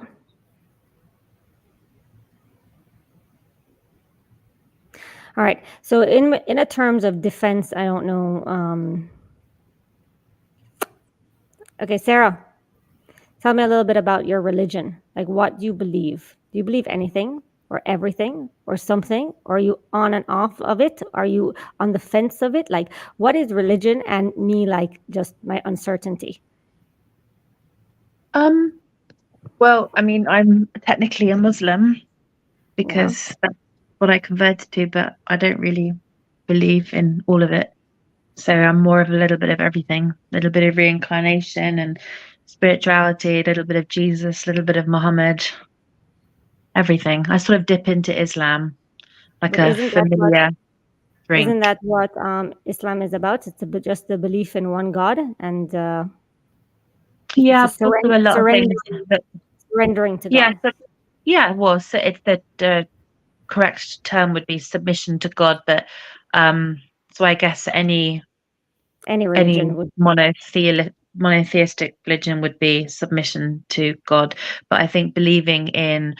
All right. So in a terms of defense, I don't know. Okay, Sarah, tell me a little bit about your religion. Like, what do you believe? Do you believe anything or everything or something? Or are you on and off of it? Are you on the fence of it? Like, what is religion and me, like, just my uncertainty? Well, I mean, I'm technically a Muslim because that's what I converted to, but I don't really believe in all of it. So I'm more of a little bit of everything, a little bit of reincarnation and spirituality, a little bit of Jesus, a little bit of Muhammad, everything. I sort of dip into Islam like But a familiar drink. Isn't that what Islam is about? It's just the belief in one God and yeah, also a lot of things. surrendering to God. Yeah, Yeah, well, so it's the correct term would be submission to God, but so I guess any religion would. monotheistic religion would be submission to God. But I think believing in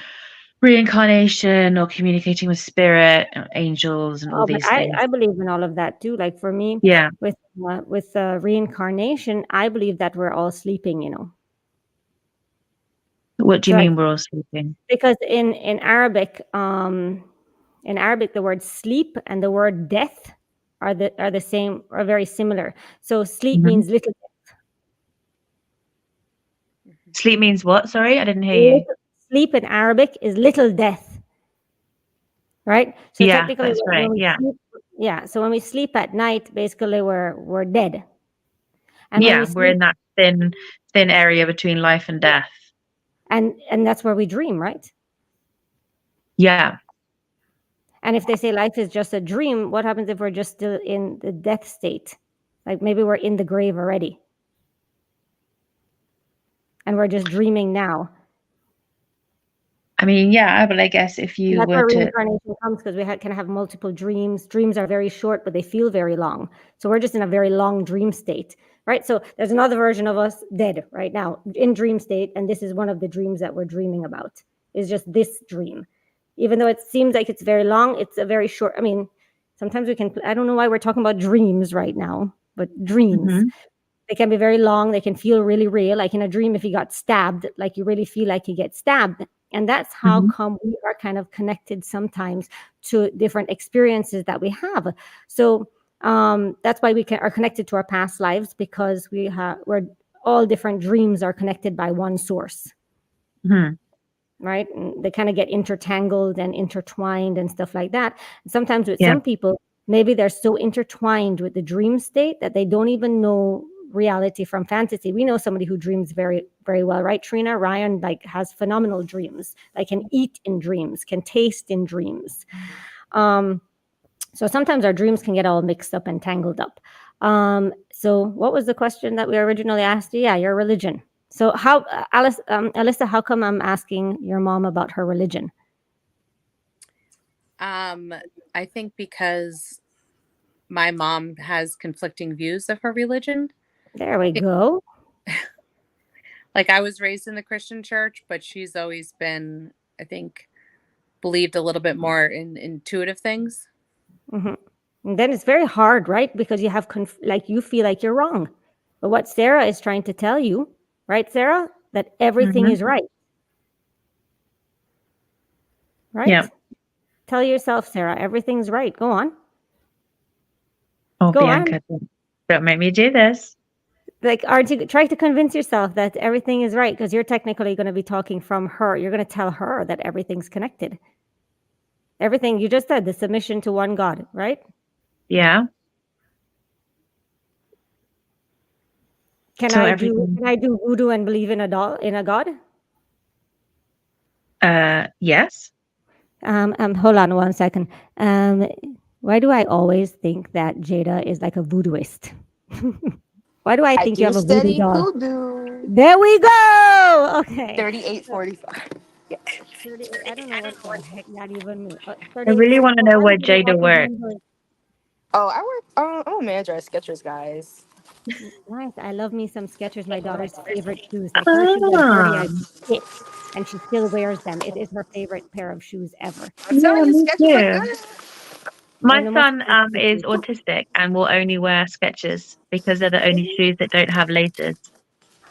reincarnation or communicating with spirit, angels, and all Oh, but these things. I believe in all of that too. Like for me, Yeah. with reincarnation, I believe that we're all sleeping. What do you So, mean we're all sleeping? because in Arabic, the word sleep and the word death are the same, are very similar. So sleep Mhm. means little. Sleep means what? Sorry, I didn't hear you. Sleep in Arabic is little death, right? So Yeah, technically, that's right. when we Yeah. sleep, so when we sleep at night, basically we're dead. And Yeah, when we're in that thin area between life and death. and that's where we dream, right? Yeah. And if they say life is just a dream, what happens if we're just still in the death state? Like maybe we're in the grave already. And we're just dreaming now. I mean, yeah, but I guess if And you that's were where to, reincarnation comes, because we can have multiple dreams. Dreams are very short, but they feel very long. So we're just in a very long dream state, right? So there's another version of us dead right now in dream state. And this is one of the dreams that we're dreaming about, is just this dream. Even though it seems like it's very long, it's a very short. I mean, sometimes I don't know why we're talking about dreams right now, but dreams. Mhm. They can be very long. They can feel really real. Like in a dream, if you got stabbed, like you really feel like you get stabbed. And that's how come we are kind of connected sometimes to different experiences that we have. So that's why we are connected to our past lives, because we're all different dreams are connected by one source. Mhm. Right? And they kind of get intertangled and intertwined and stuff like that. And sometimes with Yeah. some people, maybe they're so intertwined with the dream state that they don't even know reality from fantasy. We know somebody who dreams very, very well, right, Trina? Ryan has phenomenal dreams, can eat in dreams, can taste in dreams. So sometimes our dreams can get all mixed up and tangled up. So what was the question that we originally asked you? Yeah, your religion. So how, Alyssa, how come I'm asking your mom about her religion? I think because my mom has conflicting views of her religion. There we go. Like I was raised in the Christian church, but she's always been, I think, believed a little bit more in intuitive things. Mm-hmm. And then it's very hard, right? Because you have you feel like you're wrong. But what Sarah is trying to tell you, right, Sarah, that everything is right. Right? Yeah. Tell yourself, Sarah, everything's right. Go on. Oh, Go Bianca, don't make me do this. Aren't you trying to convince yourself that everything is right? Because you're technically going to be talking from her. You're going to tell her that everything's connected. Everything you just said, the submission to one God, right? Yeah. Can I do voodoo and believe in a God? Yes. Hold on one second. Why do I always think that Jada is like a voodooist? Why do I think you have a voodoo doll? Hoodoo. There we go. Okay. 3845. Yeah. 38. I don't know what the heck that even means. I really want to know where Jada works. Oh, I work. I'm a manager at Skechers, guys. Nice. I love me some Skechers. My daughter's favorite shoes. Like her shoes are dirty as shit, and she still wears them. It is her favorite pair of shoes ever. I'm telling you, Skechers are good. My son is autistic and will only wear Skechers because they're the only shoes that don't have laces.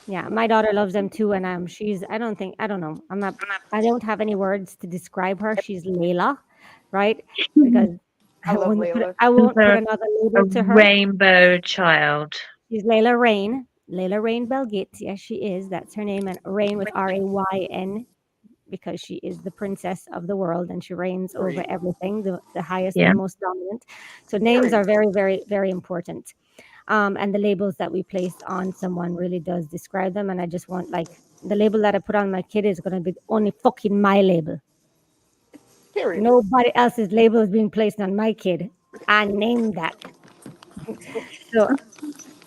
Yeah, my daughter loves them too, and I don't know. I don't have any words to describe her. She's Layla, right? Because I won't put another label to her. Rainbow child. She's Layla Rain. Layla Rain Belgit. Yes, she is. That's her name. And Rain with Rayn, because she is the princess of the world and she reigns over everything, the highest and most dominant. So names are very, very, very important. And the labels that we place on someone really does describe them. And I just want, the label that I put on my kid is going to be only fucking my label. Period. Nobody else's label is being placed on my kid. I named that.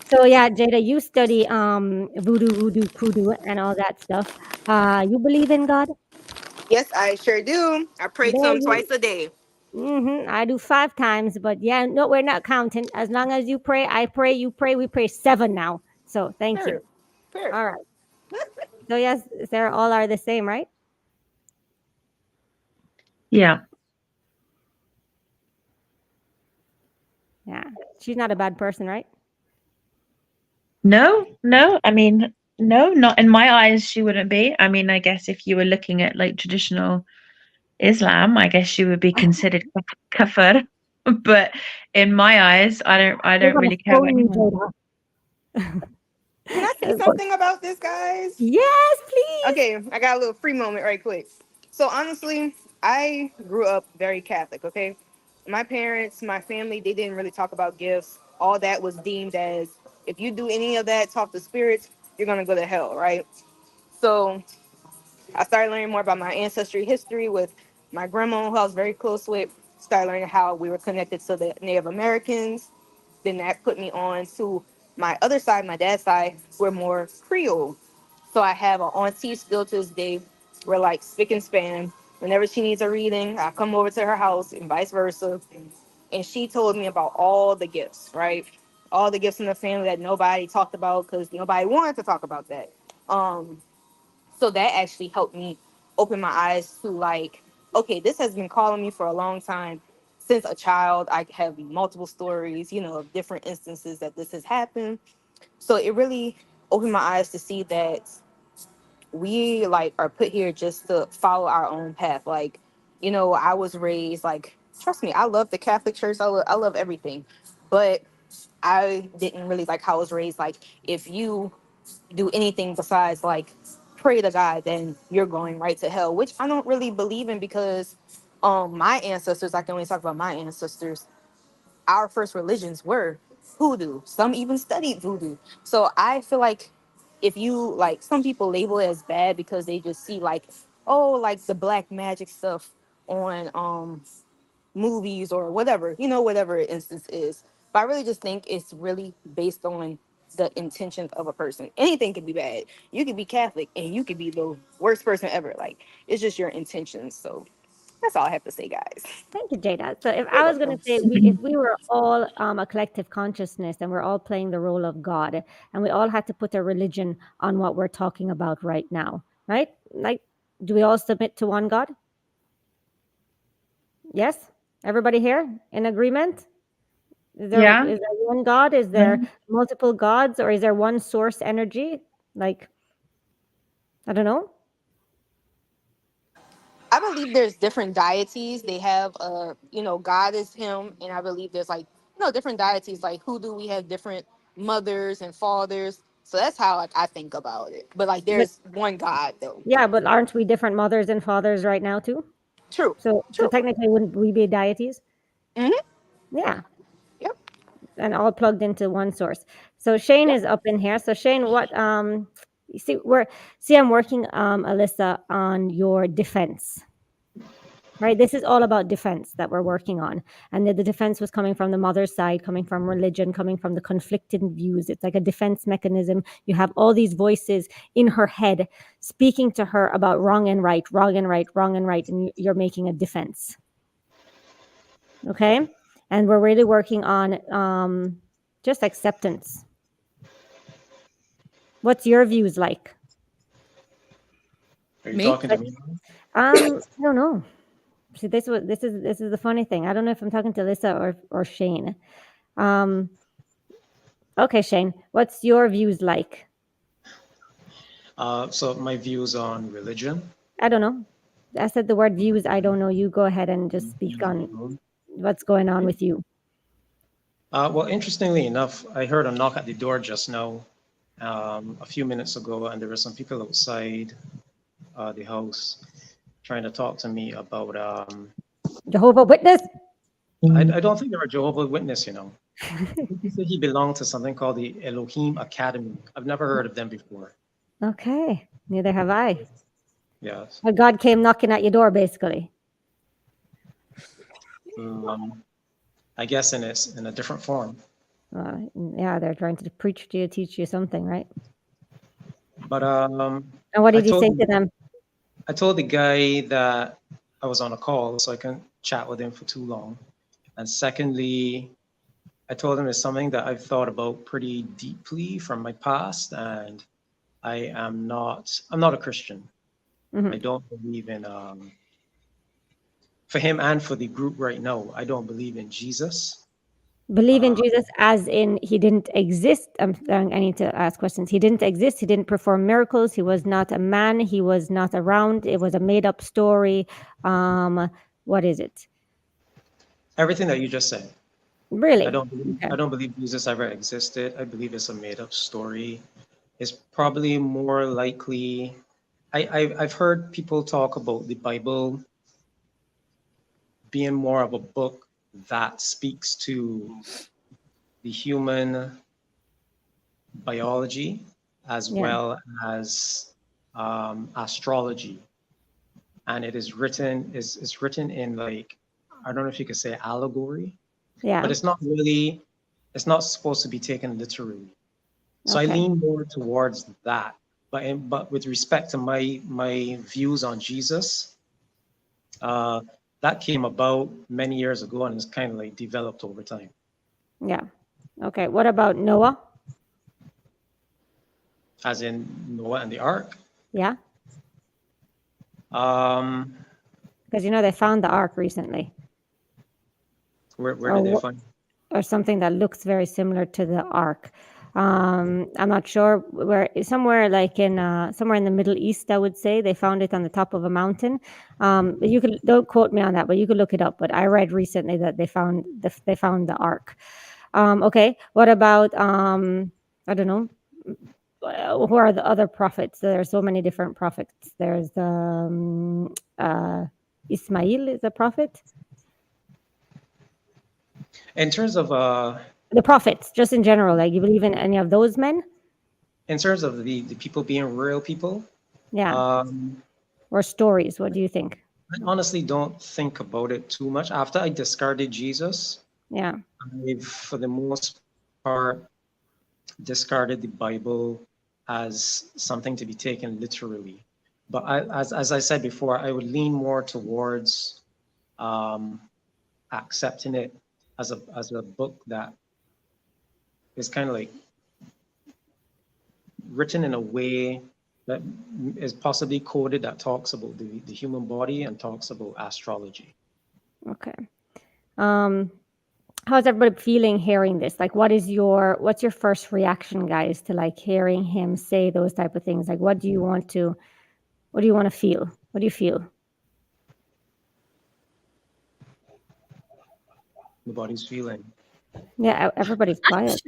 So yeah, Jada, you study voodoo, kudu, and all that stuff. You believe in God? Yes, I sure do. I pray to There him you twice a day. I do 5 times, but yeah, no, we're not counting. As long as you pray, I pray, you pray, we pray 7 now. So thank you. Sure. Sure. All right. So yes, Sarah, all are the same, right? Yeah. Yeah. She's not a bad person, right? No, no. I mean, no, not in my eyes, she wouldn't be. I mean, I guess if you were looking at like traditional Islam, I guess she would be considered kafir. But in my eyes, I We're don't gonna really care about phone you, anyone. Jada. Can I say something about this, guys? Yes, please. Okay, I got a little free moment right quick. So honestly, I grew up very Catholic, okay? My parents, my family, they didn't really talk about gifts. All that was deemed as if you do any of that, talk to spirits, you're gonna go to hell, right? So I started learning more about my ancestry history with my grandma, who I was very close with. Started learning how we were connected to the Native Americans. Then that put me on to my other side, my dad's side, we're more Creole. So I have an auntie still to this day. We're like spick and span. Whenever she needs a reading, I come over to her house and vice versa. And she told me about all the gifts, right? All the gifts in the family that nobody talked about because nobody wanted to talk about that. So that actually helped me open my eyes to like, okay, this has been calling me for a long time. Since a child, I have multiple stories, of different instances that this has happened. So it really opened my eyes to see that we like are put here just to follow our own path. Like, I was raised like, trust me, I love the Catholic Church. I love everything, but I didn't really like how I was raised. Like, if you do anything besides like pray to God, then you're going right to hell, which I don't really believe in because my ancestors, I can only talk about my ancestors, our first religions were hoodoo. Some even studied voodoo. So I feel like if you like, some people label it as bad because they just see like, oh, like the black magic stuff on movies or whatever, whatever instance is. But I really just think it's really based on the intentions of a person. Anything can be bad. You could be Catholic and you could be the worst person ever. Like, it's just your intentions. So that's all I have to say, guys. Thank you, Jada. So if You're I was going to welcome. say, if we were all a collective consciousness and we're all playing the role of God, and we all had to put a religion on what we're talking about right now, right? Like, do we all submit to one God? Yes? Everybody here in agreement? Is there Yeah. one God? Is there multiple gods, or is there one source energy? Like, I don't know. I believe there's different deities. They have, God is him. And I believe there's like, different deities. Like, who do we have different mothers and fathers? So that's how like I think about it. But like, But there's one God though. yeah, but aren't we different mothers and fathers right now too? True. So True. technically, wouldn't we be deities? Hmm. Yeah. Yep. And all plugged into one source. So Shane Yep. is up in here. So Shane, what you see I'm working Alyssa on your defense. Right? This is all about defense that we're working on. And the defense was coming from the mother's side, coming from religion, coming from the conflicted views. It's like a defense mechanism. You have all these voices in her head speaking to her about wrong and right, wrong and right, wrong and right, and you're making a defense. Okay? And we're really working on just acceptance. What's your views like? Are you Me? talking to me? I don't know. See, this is the funny thing. I don't know if I'm talking to Alyssa or Shane. Okay, Shane, what's your views like? So my views on religion. I don't know. I said the word views. I don't know. You go ahead and just speak on what's going on with you. Well, interestingly enough, I heard a knock at the door just now, a few minutes ago, and there were some people outside the house trying to talk to me about. Jehovah Witness? I don't think they were Jehovah's Witness, He said he belonged to something called the Elohim Academy. I've never heard of them before. Okay, neither have I. Yes. But God came knocking at your door, basically. I guess in a different form. Yeah, they're trying to preach to you, teach you something, right? But And what did you say to them? I told the guy that I was on a call, so I couldn't chat with him for too long. And secondly, I told him it's something that I've thought about pretty deeply from my past, and I'm not a Christian. I don't believe in, for him and for the group right now, I don't believe in Jesus. Believe in Jesus as in he didn't exist. I need to ask questions. He didn't exist. He didn't perform miracles. He was not a man. He was not around. It was a made up story. What is it? Everything that you just said. Really? I don't believe Jesus ever existed. I believe it's a made up story. It's probably more likely. I've heard people talk about the Bible being more of a book that speaks to the human biology as well as astrology, and it is written in, like, I don't know if you could say allegory, but it's not supposed to be taken literally. So I lean more towards that. But with respect to my views on Jesus, that came about many years ago and it's kind of like developed over time. Yeah. Okay. What about Noah? As in Noah and the ark? Yeah. Because they found the ark recently. Where did they find? Or something that looks very similar to the ark. I'm not sure where. Somewhere like in somewhere in the Middle East, I would say they found it on the top of a mountain. You could, don't quote me on that, but you could look it up. But I read recently that they found the ark. Okay, what about I don't know. Who are the other prophets? There are so many different prophets. There's Ismail is a prophet. In terms of the prophets, just in general, like, you believe in any of those men? In terms of the people being real people? Yeah. Or stories, what do you think? I honestly don't think about it too much. After I discarded Jesus, I've, for the most part, discarded the Bible as something to be taken literally. But as I said before, I would lean more towards accepting it as a book that is kind of like written in a way that is possibly coded, that talks about the human body and talks about astrology. Okay. How's everybody feeling hearing this? Like, what's your first reaction, guys, to like hearing him say those type of things? Like, what do you want to feel? What do you feel? Nobody's feeling. Yeah, everybody's quiet.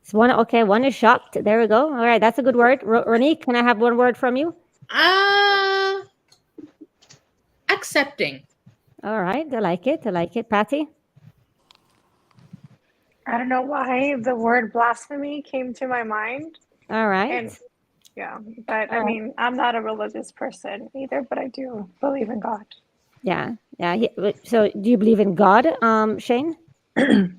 So one is shocked. There we go. All right, that's a good word. Ronique, can I have one word from you? Accepting. All right, I like it. Patty? I don't know why the word blasphemy came to my mind. All right. And but I mean, I'm not a religious person either, but I do believe in God. Yeah. So do you believe in God, Shane? I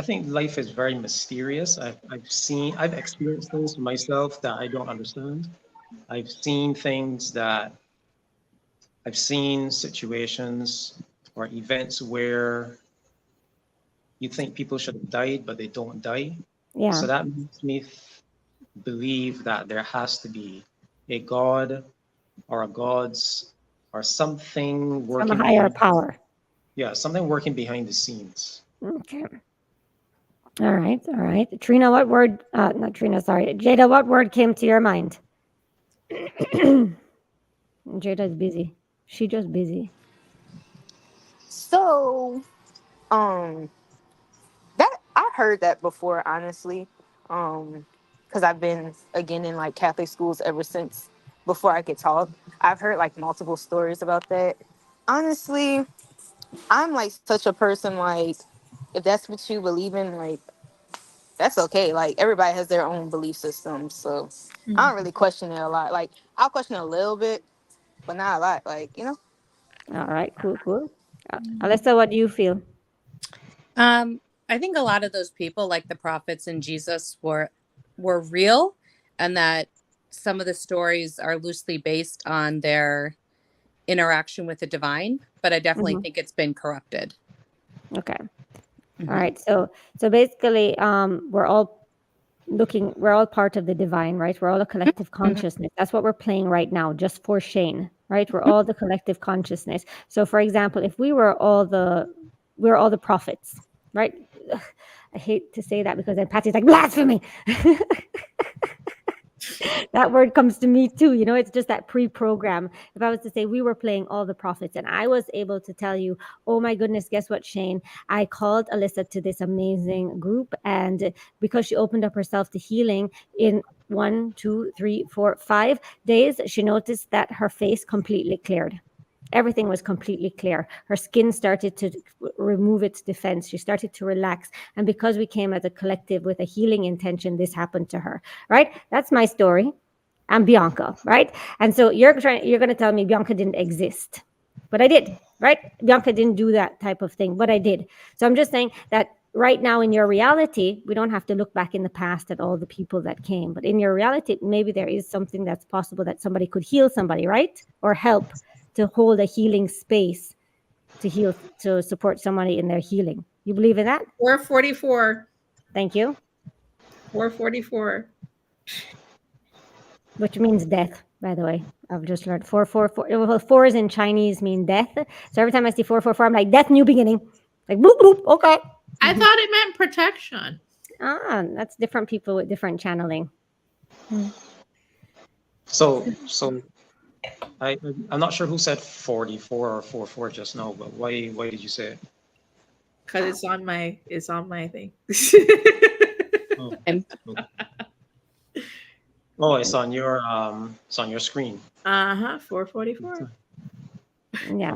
think life is very mysterious. I've experienced things for myself that I don't understand. I've seen situations or events where you think people should have died, but they don't die. Yeah. So that makes me believe that there has to be a God or a gods or something working. Some higher power. Yeah, something working behind the scenes. Okay. All right. Trina, what word? Not Trina, sorry. Jada, what word came to your mind? Jada's busy. She just busy. So, that I heard that before, honestly, because I've been again in like Catholic schools ever since before I could talk. I've heard like multiple stories about that. Honestly, I'm like such a person, like, if that's what you believe in, like, that's okay. Like, everybody has their own belief system, so I don't really question it a lot. Like, I'll question it a little bit, but not a lot. Like, you know. All right, cool. Alyssa, what do you feel? I think a lot of those people, like the prophets and Jesus, were real, and that some of the stories are loosely based on their interaction with the divine, but I definitely Mhm. think it's been corrupted. Okay. Mhm. All right. So basically, we're all part of the divine, right? We're all a collective consciousness. That's what we're playing right now, just for Shane, right? We're all the collective consciousness. So, for example, if we're all the prophets, right? Ugh, I hate to say that because then Patty's like blasphemy. That word comes to me too. It's just that pre-program. If I was to say we were playing all the prophets and I was able to tell you, oh my goodness, guess what, Shane? I called Alyssa to this amazing group, and because she opened up herself to healing in 1, 2, 3, 4, 5 days, she noticed that her face completely cleared. Everything was completely clear. Her skin started to remove its defense. She started to relax. And because we came as a collective with a healing intention, this happened to her, right? That's my story. I'm Bianca, right? And so you're going to tell me Bianca didn't exist. But I did, right? Bianca didn't do that type of thing, but I did. So I'm just saying that right now in your reality, we don't have to look back in the past at all the people that came. But in your reality, maybe there is something that's possible that somebody could heal somebody, right? Or help to hold a healing space to heal, to support somebody in their healing. You believe in that? 444. Thank you. 444. Which means death, by the way. I've just learned 444. Well, fours in Chinese mean death. So every time I see 444, I'm like, death, new beginning. Like, bloop, bloop, okay. I thought it meant protection. That's different people with different channeling. So I'm not sure who said 44 or 44 just now, but why did you say it? Because it's on my thing. Oh, oh, it's on your screen. 444. Yeah.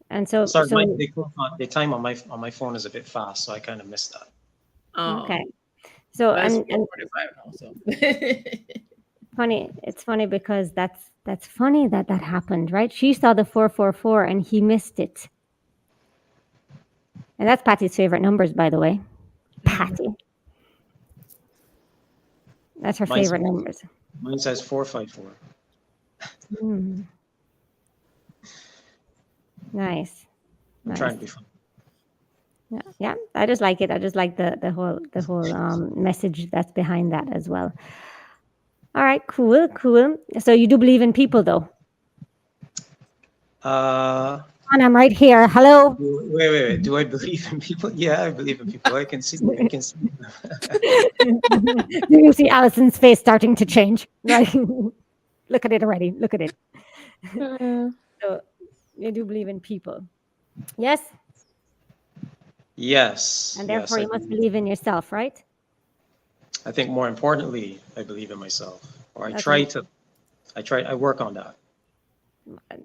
And so, Sorry, the time on my phone is a bit fast, so I kind of missed that. Oh, okay. So that's and 445 now. So funny. It's funny because that's funny that happened, right? She saw the 444 and he missed it. And that's Patty's favorite numbers, by the way. Patty. That's her favorite numbers. Mine says 454. Nice. I'm trying to be fun. Yeah. I just like it. I just like the whole message that's behind that as well. All right, cool. So you do believe in people, though? And I'm right here. Hello. Wait. Do I believe in people? Yeah, I believe in people. I can see. Do you see Allison's face starting to change? Right. Look at it already. Look at it. So you do believe in people? Yes. Yes. And therefore, yes, you must believe in yourself, right? I think more importantly, I believe in myself, or I work on that.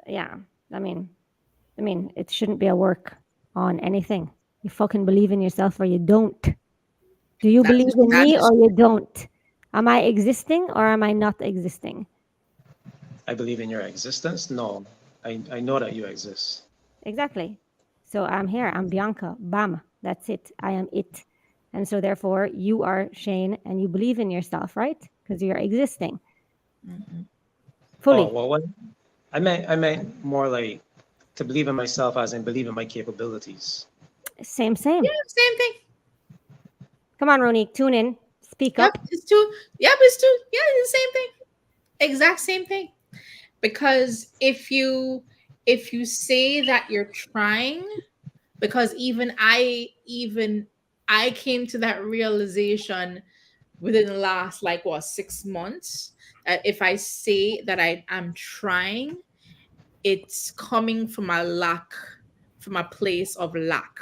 Yeah. I mean, it shouldn't be a work on anything. You fucking believe in yourself or you don't. Do you believe in me or you don't? Am I existing or am I not existing? I believe in your existence. No, I know that you exist. Exactly. So I'm here. I'm Bianca. Bam. That's it. I am it. And so therefore you are Shane and you believe in yourself, right? Because you're existing. Fully. Oh, well, I meant more like to believe in myself as in believe in my capabilities. Same. yeah, same thing. Come on, Ronique, tune in. Speak up. It's two. Yeah, it's two. Yeah, it's the same thing. Exact same thing. Because if you say that you're trying, because even I came to that realization within the last 6 months, that if I say that I'm trying, it's coming from a place of lack.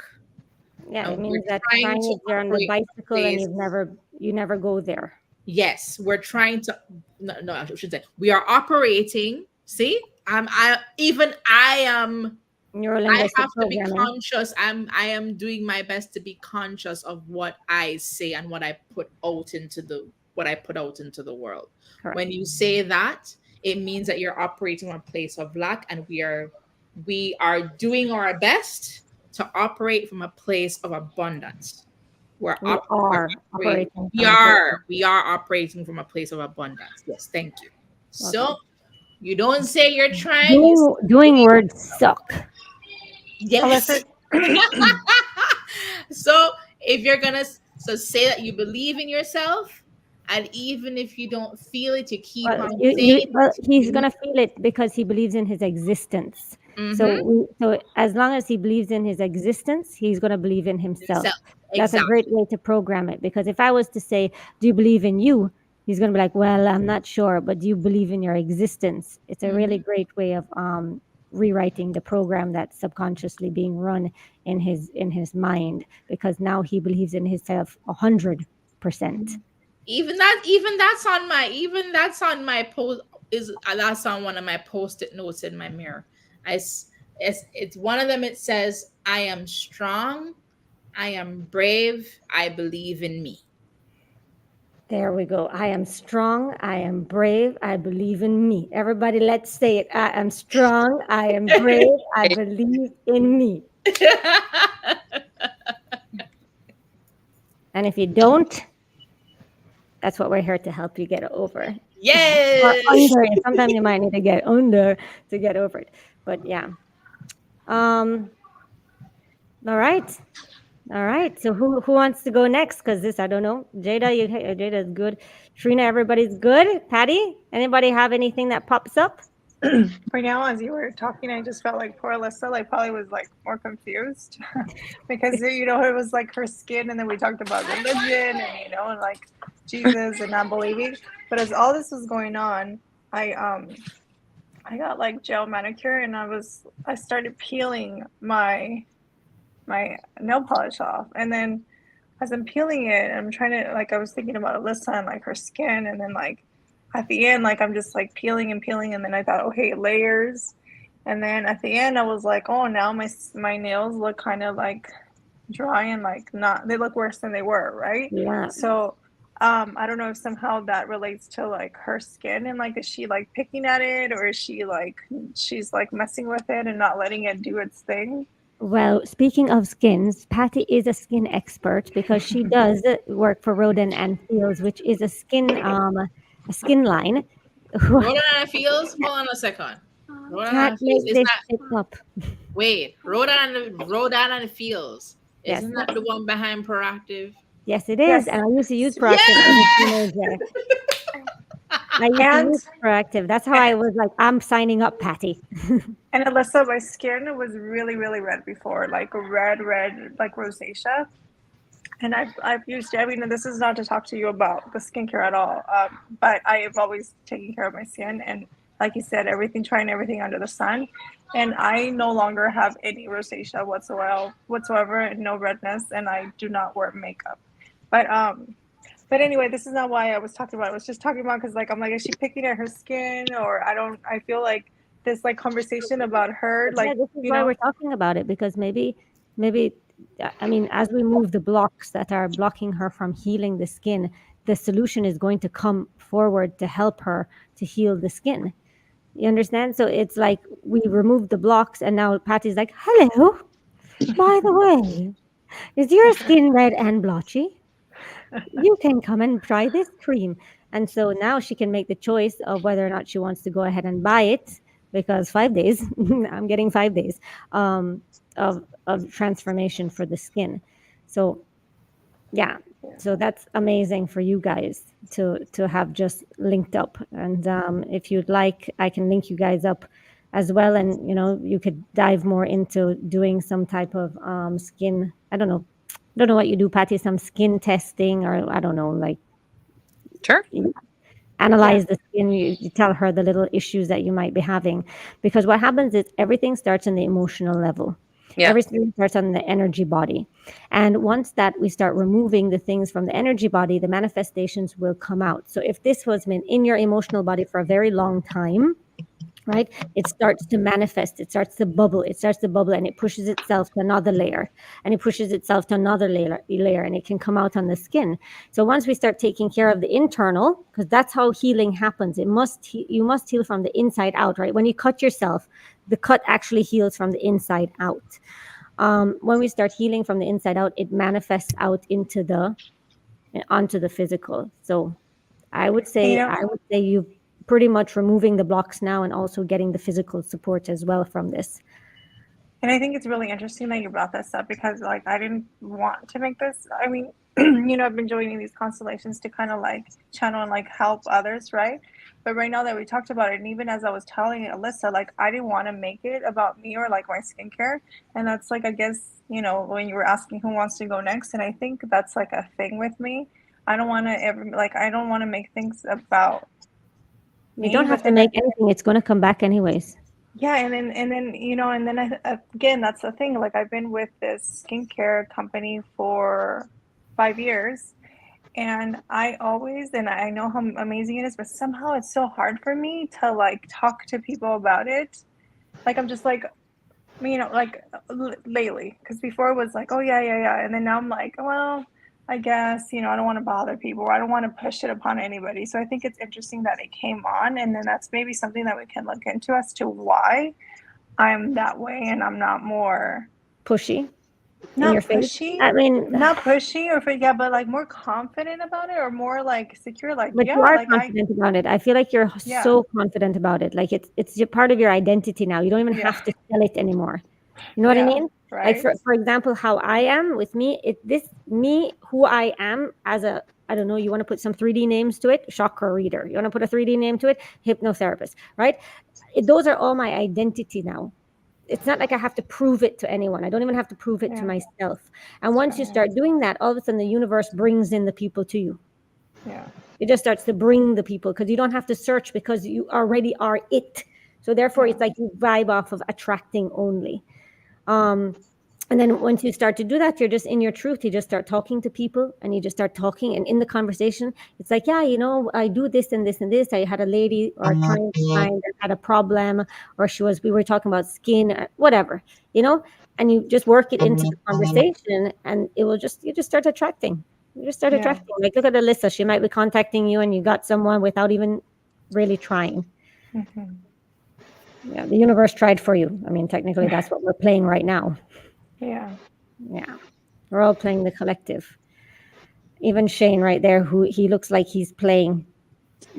Yeah, And it means that trying trying to is you're on the operate bicycle and place- you never go there. Yes, we're trying to. No, I should say we are operating. See, I am. Neurolinguistic I have to be programming. conscious. I am doing my best to be conscious of what I say and what I put out into the world. Correct. When you say that, it means that you're operating from a place of lack, and we are doing our best to operate from a place of abundance. We are operating from a place of abundance. Yes, thank you. So you don't say you're trying. You Doing words suck. yes. So if you're gonna say that you believe in yourself, and even if you don't feel it, you keep on saying he's gonna feel it because he believes in his existence. So as long as he believes in his existence, he's gonna believe in himself. That's a great way to program it. Because if I was to say, "Do you believe in you?" He's gonna be like, "Well, I'm not sure, but do you believe in your existence?" It's a really great way of rewriting the program that's subconsciously being run in his mind, because now he believes in himself 100%. Even that's on my post that's on one of my post-it notes in my mirror. It's one of them. It says, "I am strong, I am brave, I believe in me." There we go. I am strong, I am brave, I believe in me. Everybody, let's say it. I am strong, I am brave, I believe in me. And if you don't, that's what we're here to help you get over. Yes. Or under. Sometimes you might need to get under to get over it. But yeah. All right. So who wants to go next? Because this, I don't know. Jada's good. Trina, everybody's good. Patty, anybody have anything that pops up? Right now, as you were talking, I just felt like poor Alyssa, like, probably was like more confused because it was like her skin, and then we talked about religion and and like Jesus and not believing. But as all this was going on, I got like gel manicure, and I started peeling my nail polish off, and then as I'm peeling it, I'm trying to, like, I was thinking about Alyssa and like her skin, and then like at the end, like, I'm just like peeling and peeling, and then I thought, okay, layers, and then at the end I was like, oh, now my nails look kind of like dry and like they look worse than they were, right? Yeah. So I don't know if somehow that relates to like her skin, and like, is she like picking at it, or is she's like messing with it and not letting it do its thing? Well, speaking of skins, Patty is a skin expert because she does work for Rodan and Fields, which is a skin line. Rodan and Fields? Hold on a second. Rodan Can't and Fields make is this not. shit up. Wait, Rodan and Fields. Yes. Isn't that the one behind Proactive? Yes, it is. Yes. And I used to use Proactive as a teenager. I used to use Proactive. That's how I was like, I'm signing up, Patty. And Alyssa, my skin was really, really red before, like red, like rosacea. And I've used it. I mean, this is not to talk to you about the skincare at all, but I have always taken care of my skin. And like you said, trying everything under the sun. And I no longer have any rosacea whatsoever, and no redness, and I do not wear makeup. But anyway, this is not why I was talking about it. I was just talking about because, like, I'm like, is she picking at her skin, or I feel like this like conversation about her, like, this is why we're talking about it, because maybe, I mean, as we move the blocks that are blocking her from healing the skin, the solution is going to come forward to help her to heal the skin. You understand? So it's like we remove the blocks, and now Patty's like, hello, by the way, is your skin red and blotchy? You can come and try this cream. And so now she can make the choice of whether or not she wants to go ahead and buy it, because 5 days, I'm getting 5 days of transformation for the skin. So yeah, so that's amazing for you guys to have just linked up. And if you'd like, I can link you guys up as well, and you could dive more into doing some type of skin. I don't know what you do, Patty, some skin testing, or I don't know, like, Sure. Analyze the skin. You tell her the little issues that you might be having, because what happens is everything starts on the emotional level. Yeah. Everything starts on the energy body. And once that we start removing the things from the energy body, the manifestations will come out. So if this was been in your emotional body for a very long time, right, it starts to manifest, it starts to bubble, and it pushes itself to another layer, and it pushes itself to another layer, and it can come out on the skin. So once we start taking care of the internal, because that's how healing happens, you must heal from the inside out, right? When you cut yourself, the cut actually heals from the inside out. When we start healing from the inside out, it manifests out onto the physical. So I would say you pretty much removing the blocks now and also getting the physical support as well from this. And I think it's really interesting that you brought this up because, like, I didn't want to make this. I mean, you know, I've been joining these constellations to kind of like channel and like help others, right? But right now that we talked about it, and even as I was telling Alyssa, like, I didn't want to make it about me or like my skincare. And that's like, I guess, you know, when you were asking who wants to go next, and I think that's like a thing with me. I don't want to ever, like, I don't want to make things about You don't have to make anything. It's going to come back anyways. Yeah, and then you know, and then again, that's the thing. Like, I've been with this skincare company for 5 years, and I always, and I know how amazing it is, but somehow it's so hard for me to like talk to people about it. Like, I'm just like, you know, like lately, because before it was like, oh yeah, and then now I'm like, well, I guess, you know, I don't want to bother people, or I don't want to push it upon anybody. So I think it's interesting that it came on, and then that's maybe something that we can look into as to why I'm that way and I'm not more pushy. Not your pushy. Face. I mean, not pushy, or yeah, but like more confident about it, or more like secure. Like, but yeah, you are like confident about it. I feel like you're so confident about it. Like it's part of your identity now. You don't even have to sell it anymore. You know what I mean? Right. Like for example, how I am with me, who I am as a, I don't know, you want to put some 3D names to it, chakra reader. You want to put a 3D name to it, hypnotherapist, right? Those are all my identity now. It's not like I have to prove it to anyone. I don't even have to prove it to myself. And once you start doing that, all of a sudden the universe brings in the people to you. Yeah. It just starts to bring the people because you don't have to search because you already are it. So therefore it's like you vibe off of attracting only. And then once you start to do that, you're just in your truth. You just start talking to people and you just start talking. And in the conversation, it's like, yeah, you know, I do this and this and this. I had a lady or a client that had a problem, or we were talking about skin, whatever, you know, and you just work it into the conversation and you just start attracting. You just start attracting. Like, look at Alyssa. She might be contacting you and you got someone without even really trying. Mm-hmm. Yeah, the universe tried for you. I mean, technically, that's what we're playing right now. Yeah. We're all playing the collective. Even Shane right there, who he looks like he's playing.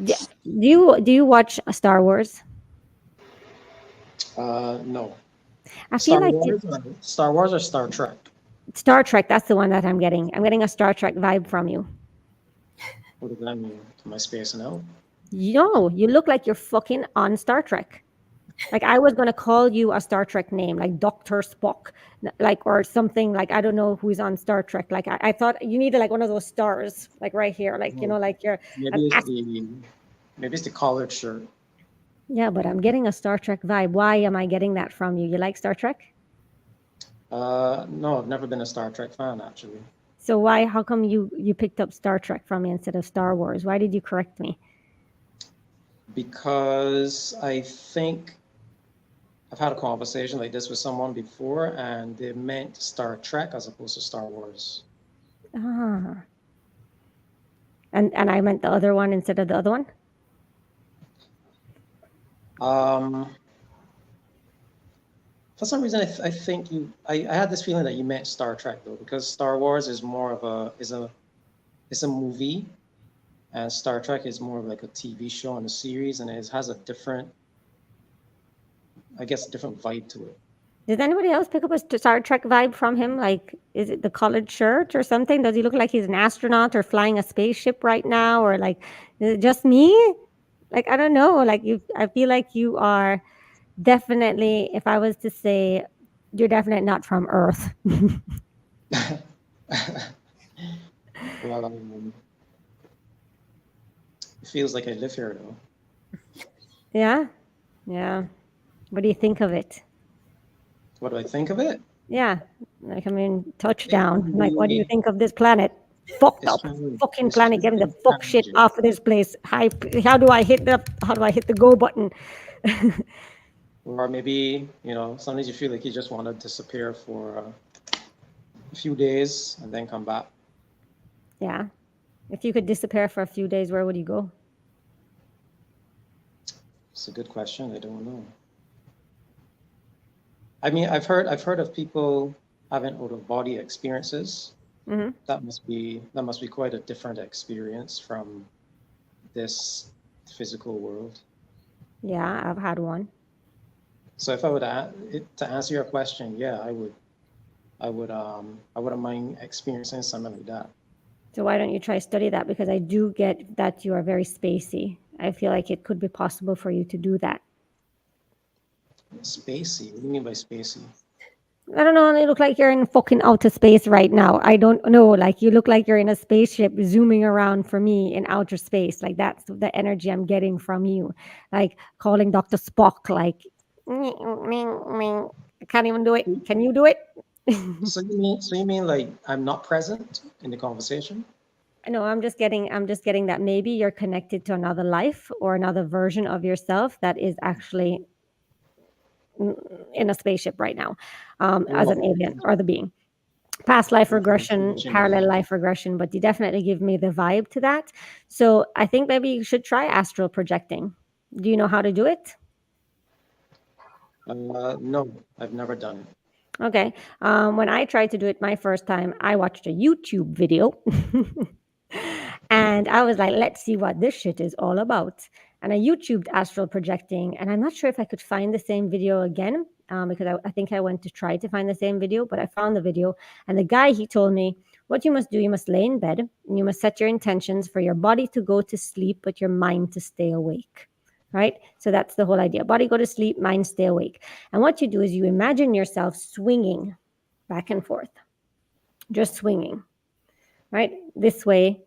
Do you watch Star Wars? No. I feel like Star Wars or Star Trek? Star Trek, that's the one that I'm getting. I'm getting a Star Trek vibe from you. What does that mean? Am I spacing out? No, you look like you're fucking on Star Trek. Like, I was going to call you a Star Trek name, like Dr. Spock, like, or something like, I don't know who's on Star Trek. Like, I thought you needed like one of those stars, like right here, like, you know, like you're. Maybe it's the collared shirt. Yeah, but I'm getting a Star Trek vibe. Why am I getting that from you? You like Star Trek? No, I've never been a Star Trek fan, actually. So how come you picked up Star Trek from me instead of Star Wars? Why did you correct me? Because I think I've had a conversation like this with someone before, and they meant Star Trek as opposed to Star Wars. Ah. And I meant the other one instead of the other one? For some reason, I think I had this feeling that you meant Star Trek, though, because Star Wars is more of it's a movie, and Star Trek is more of like a TV show and a series, and it has a different vibe to it. Did anybody else pick up a Star Trek vibe from him? Like, is it the collared shirt or something? Does he look like he's an astronaut or flying a spaceship right now? Or like, is it just me? Like, I don't know. Like, I feel like you are definitely, if I was to say, you're definitely not from Earth. Well, it feels like I live here, though. Yeah? What do you think of it? What do I think of it? Yeah. Like, I mean, touchdown. Like, what do you think of this planet? Fucked up fucking planet. Get me the fuck shit off of this place. How do I hit the go button? Or maybe, you know, sometimes you feel like you just want to disappear for a few days and then come back. Yeah. If you could disappear for a few days, where would you go? It's a good question. I don't know. I mean, I've heard of people having out of body experiences. That must be quite a different experience from this physical world. Yeah, I've had one. So if I would to answer your question, yeah, I wouldn't mind experiencing something like that. So why don't you try study that? Because I do get that you are very spacey. I feel like it could be possible for you to do that. Spacey? What do you mean by spacey? I don't know. You look like you're in fucking outer space right now. I don't know. Like you look like you're in a spaceship zooming around for me in outer space. Like that's the energy I'm getting from you. Like calling Dr. Spock. Like I can't even do it. Can you do it? So you mean like I'm not present in the conversation? No, I'm just getting that maybe you're connected to another life or another version of yourself that is actually in a spaceship right now, as an alien or the being. Past life regression, parallel life regression, but you definitely give me the vibe to that. So I think maybe you should try astral projecting. Do you know how to do it? No, I've never done it. Okay. When I tried to do it my first time, I watched a YouTube video and I was like, let's see what this shit is all about. And I YouTubed astral projecting, and I'm not sure if I could find the same video again because I think I went to try to find the same video, but I found the video. And the guy, he told me, what you must do, you must lay in bed and you must set your intentions for your body to go to sleep, but your mind to stay awake. Right? So that's the whole idea. Body go to sleep, mind stay awake. And what you do is you imagine yourself swinging back and forth, just swinging, right? This way,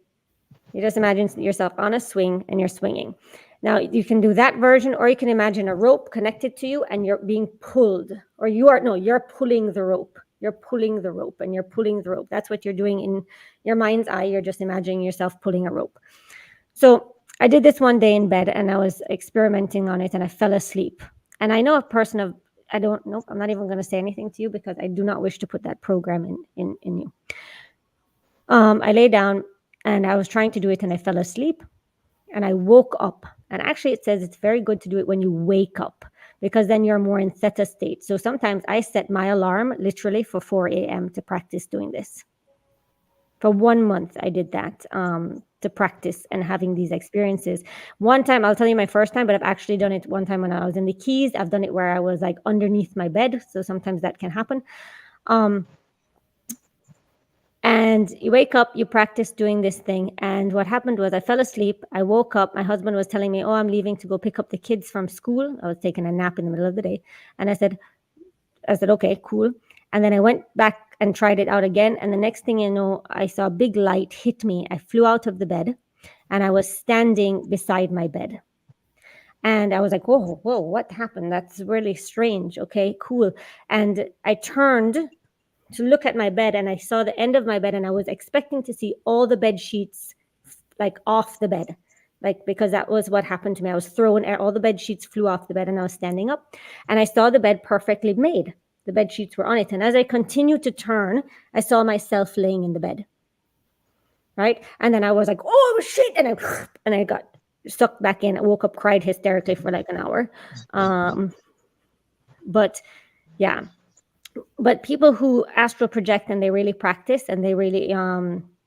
you just imagine yourself on a swing and you're swinging. Now, you can do that version, or you can imagine a rope connected to you and you're being pulled, or you're pulling the rope. You're pulling the rope and you're pulling the rope. That's what you're doing in your mind's eye. You're just imagining yourself pulling a rope. So I did this one day in bed and I was experimenting on it and I fell asleep. And I know a person of, I'm not even going to say anything to you because I do not wish to put that program in you. I lay down and I was trying to do it and I fell asleep and I woke up. And actually it says it's very good to do it when you wake up because then you're more in theta state. So sometimes I set my alarm literally for 4 a.m. to practice doing this. For 1 month, I did that to practice and having these experiences. One time, I'll tell you my first time, but I've actually done it one time when I was in the Keys. I've done it where I was like underneath my bed. So sometimes that can happen. And you wake up, you practice doing this thing. And what happened was I fell asleep. I woke up. My husband was telling me, oh, I'm leaving to go pick up the kids from school. I was taking a nap in the middle of the day. And I said, okay, cool. And then I went back and tried it out again. And the next thing you know, I saw a big light hit me. I flew out of the bed and I was standing beside my bed. And I was like, whoa, what happened? That's really strange. Okay, cool. And I turned to look at my bed and I saw the end of my bed and I was expecting to see all the bed sheets like off the bed. Like, because that was what happened to me. I was thrown, all the bed sheets flew off the bed and I was standing up and I saw the bed perfectly made. The bed sheets were on it. And as I continued to turn, I saw myself laying in the bed. Right. And then I was like, oh shit. And I got sucked back in. I woke up, cried hysterically for like an hour. But yeah. But people who astral project and they really practice and they really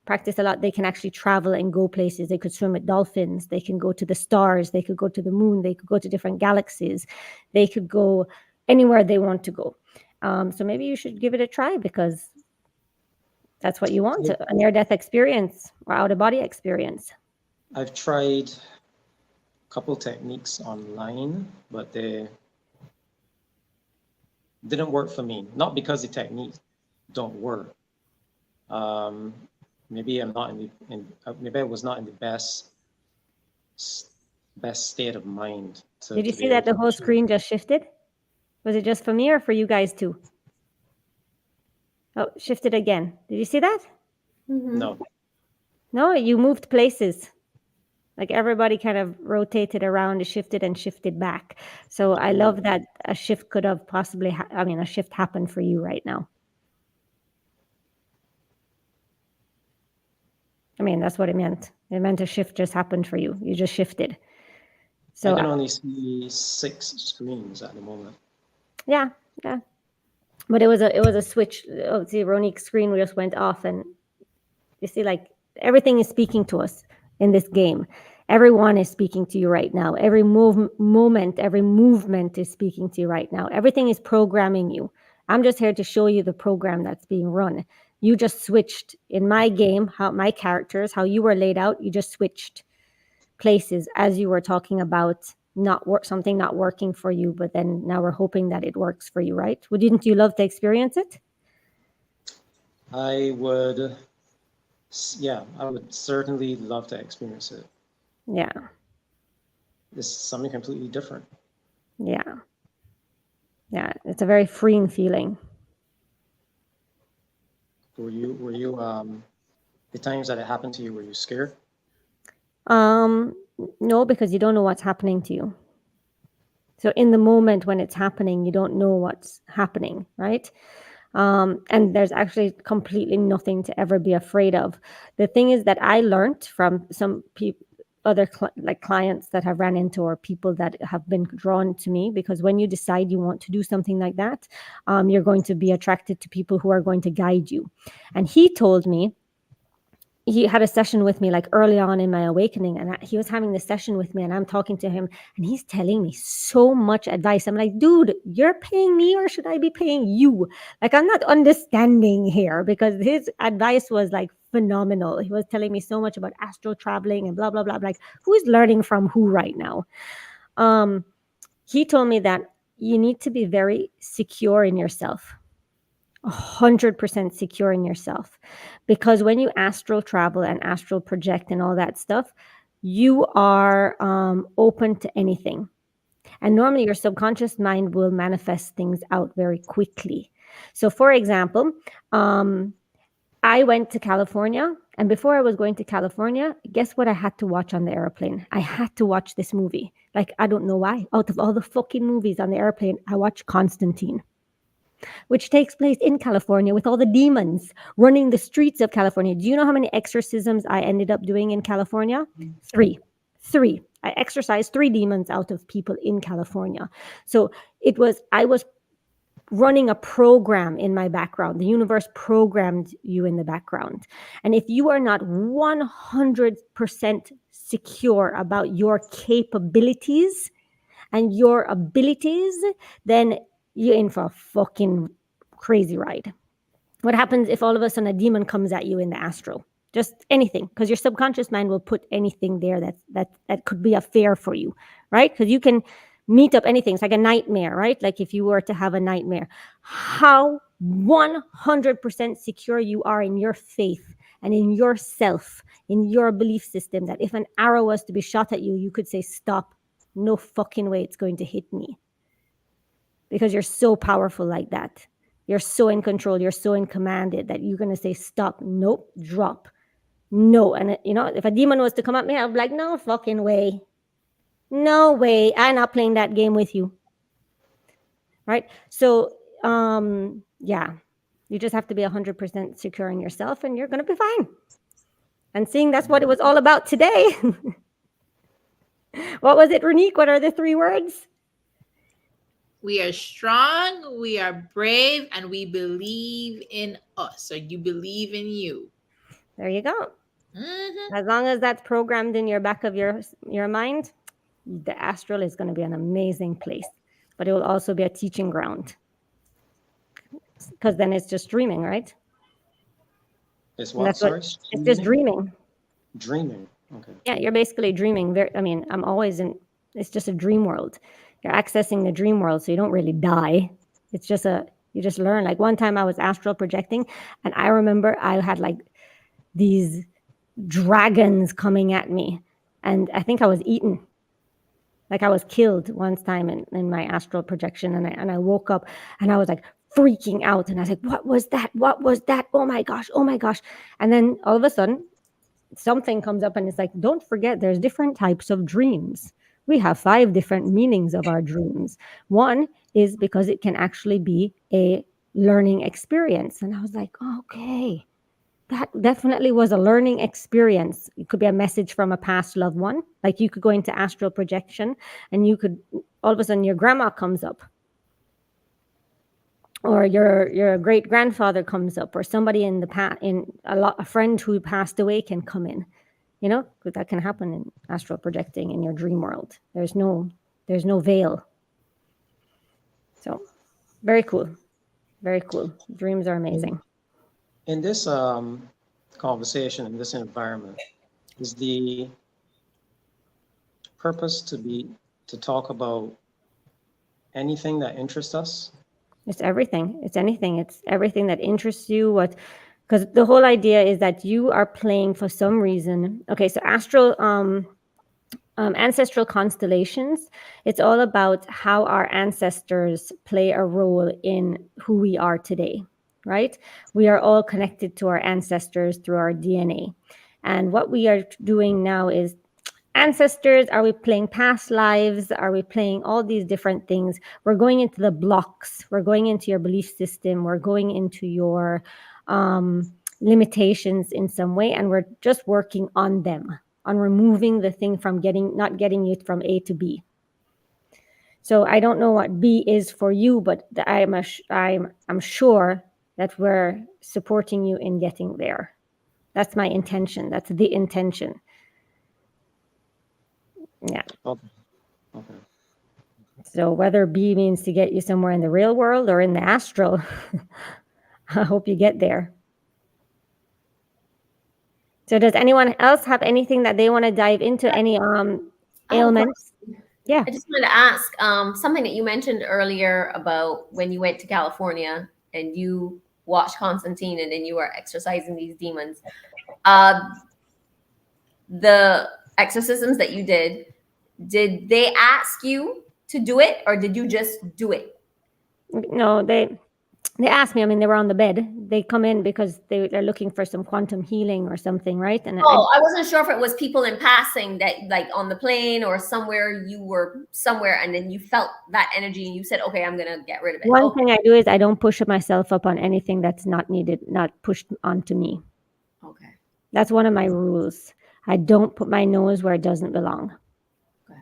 practice a lot, they can actually travel and go places. They could swim with dolphins. They can go to the stars. They could go to the moon. They could go to different galaxies. They could go anywhere they want to go. So maybe you should give it a try because that's what you want, a near-death experience or out-of-body experience. I've tried a couple techniques online, but they didn't work for me. Not because the techniques don't work. Maybe I'm not maybe I was not in the best state of mind. Did you see that the whole screen just shifted? Was it just for me or for you guys too? Oh, shifted again. Did you see that? Mm-hmm. No, you moved places. Like everybody kind of rotated around, shifted and shifted back. So I love that a shift could have possibly, a shift happened for you right now. That's what it meant. It meant a shift just happened for you. You just shifted. So I can only see 6 screens at the moment. Yeah. But it was a switch. Oh, see, Ronique's screen just went off, and you see, like everything is speaking to us in this game. Everyone is speaking to you right now. Every moment, every movement is speaking to you right now. Everything is programming you. I'm just here to show you the program that's being run. You just switched in my game, how my characters, how you were laid out, you just switched places as you were talking about something not working for you, but then now we're hoping that it works for you, right? Wouldn't you love to experience it? I would, yeah, I would certainly love to experience it. Yeah. It's something completely different. Yeah. Yeah. It's a very freeing feeling. Were you the times that it happened to you, were you scared? No, because you don't know what's happening to you. So in the moment when it's happening, you don't know what's happening, right? And there's actually completely nothing to ever be afraid of. The thing is that I learned from some other clients that have ran into, or people that have been drawn to me, because when you decide you want to do something like that, you're going to be attracted to people who are going to guide you. And he told me, he had a session with me like early on in my awakening, and he was having this session with me, and I'm talking to him, and he's telling me so much advice. I'm like, dude, you're paying me, or should I be paying you? Like, I'm not understanding here, because his advice was like phenomenal. He was telling me so much about astral traveling and blah, blah, blah. I'm like, who is learning from who right now? He told me that you need to be very secure in yourself. 100% secure in yourself, because when you astral travel and astral project and all that stuff, you are open to anything, and normally your subconscious mind will manifest things out very quickly. So for example, I went to California, and before I was going to California, guess what I had to watch on the airplane? I had to watch this movie. Like, I don't know why. Out of all the fucking movies on the airplane, I watched Constantine, which takes place in California with all the demons running the streets of California. Do you know how many exorcisms I ended up doing in California? Three. I exorcised 3 demons out of people in California. So I was running a program in my background. The universe programmed you in the background. And if you are not 100% secure about your capabilities and your abilities, then you're in for a fucking crazy ride. What happens if all of a sudden a demon comes at you in the astral? Just anything, because your subconscious mind will put anything there that could be a fear for you, right? Because you can meet up anything. It's like a nightmare, right? Like if you were to have a nightmare, how 100% secure you are in your faith and in yourself, in your belief system, that if an arrow was to be shot at you, you could say, stop. No fucking way it's going to hit me. Because you're so powerful like that. You're so in control. You're so in commanded that you're going to say, stop, nope, drop. No. And, if a demon was to come at me, I'd be like, no fucking way. No way. I'm not playing that game with you. Right? So, yeah, you just have to be 100% secure in yourself, and you're going to be fine. And seeing that's what it was all about today. What was it, Ronique? What are the 3 words? We are strong, we are brave, and we believe in us. So you believe in you. There you go. Mm-hmm. As long as that's programmed in your back of your mind, the astral is going to be an amazing place. But it will also be a teaching ground. Because then it's just dreaming, right? It's what, sorry? It's just dreaming. Dreaming, okay. Yeah, you're basically dreaming. I'm always it's just a dream world. You're accessing the dream world, so you don't really die. It's just you just learn. Like one time I was astral projecting, and I remember I had like these dragons coming at me, and I think I was eaten. Like I was killed one time in my astral projection, and I woke up and I was like freaking out, and I was like, what was that? What was that? Oh my gosh. And then all of a sudden something comes up and it's like, don't forget there's different types of dreams. We have 5 different meanings of our dreams. One is because it can actually be a learning experience. And I was like, okay, that definitely was a learning experience. It could be a message from a past loved one. Like you could go into astral projection and you could, all of a sudden your grandma comes up, or your great grandfather comes up, or somebody in the past, a friend who passed away can come in. you know, 'cause that can happen in astral projecting in your dream world. There's no veil. So very cool. Very cool. Dreams are amazing. In this conversation, in this environment, is the purpose to talk about anything that interests us? It's everything. It's anything. It's everything that interests you. Because the whole idea is that you are playing for some reason. Okay, so ancestral constellations. It's all about how our ancestors play a role in who we are today, right? We are all connected to our ancestors through our DNA. And what we are doing now is ancestors. Are we playing past lives? Are we playing all these different things? We're going into the blocks. We're going into your belief system. We're going into your limitations in some way. And we're just working on them, on removing the thing from not getting you from A to B. So I don't know what B is for you, but I'm sure that we're supporting you in getting there. That's my intention. That's the intention. Yeah. Okay. So whether B means to get you somewhere in the real world or in the astral, I hope you get there. So does anyone else have anything that they want to dive into? Any ailments? Yeah. I just wanted to ask something that you mentioned earlier about when you went to California and you watched Constantine and then you were exorcising these demons. The exorcisms that you did they ask you to do it or did you just do it? No, they asked me. I mean, they were on the bed. They come in because they're looking for some quantum healing or something, right? And I wasn't sure if it was people in passing that, like on the plane or somewhere, you were somewhere and then you felt that energy and you said, okay, I'm going to get rid of it. One thing I do is I don't push myself up on anything that's not needed, not pushed onto me. Okay. That's one of my rules. I don't put my nose where it doesn't belong. Okay.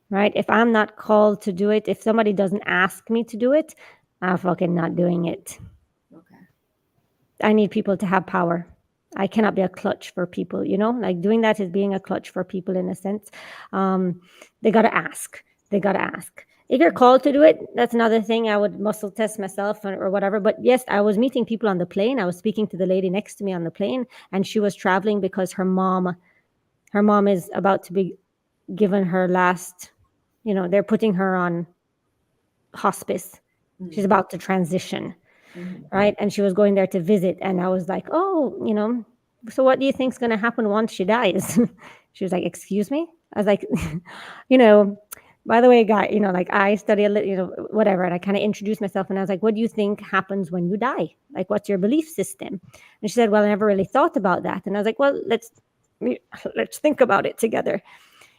Right? If I'm not called to do it, if somebody doesn't ask me to do it, I'm fucking not doing it. Okay. I need people to have power. I cannot be a clutch for people, you know? Like doing that is being a clutch for people in a sense. They got to ask. They got to ask. If you're called to do it, that's another thing. I would muscle test myself or whatever. But yes, I was meeting people on the plane. I was speaking to the lady next to me on the plane, and she was traveling because her mom is about to be given her last, you know, they're putting her on hospice. Mm-hmm. She's about to transition, right? And she was going there to visit. And I was like, oh, you know, so what do you think's going to happen once she dies? She was like, excuse me? I was like, you know, by the way, guy, you know, like I study a little, you know, whatever. And I kind of introduced myself and I was like, what do you think happens when you die? Like, what's your belief system? And she said, well, I never really thought about that. And I was like, well, let's think about it together.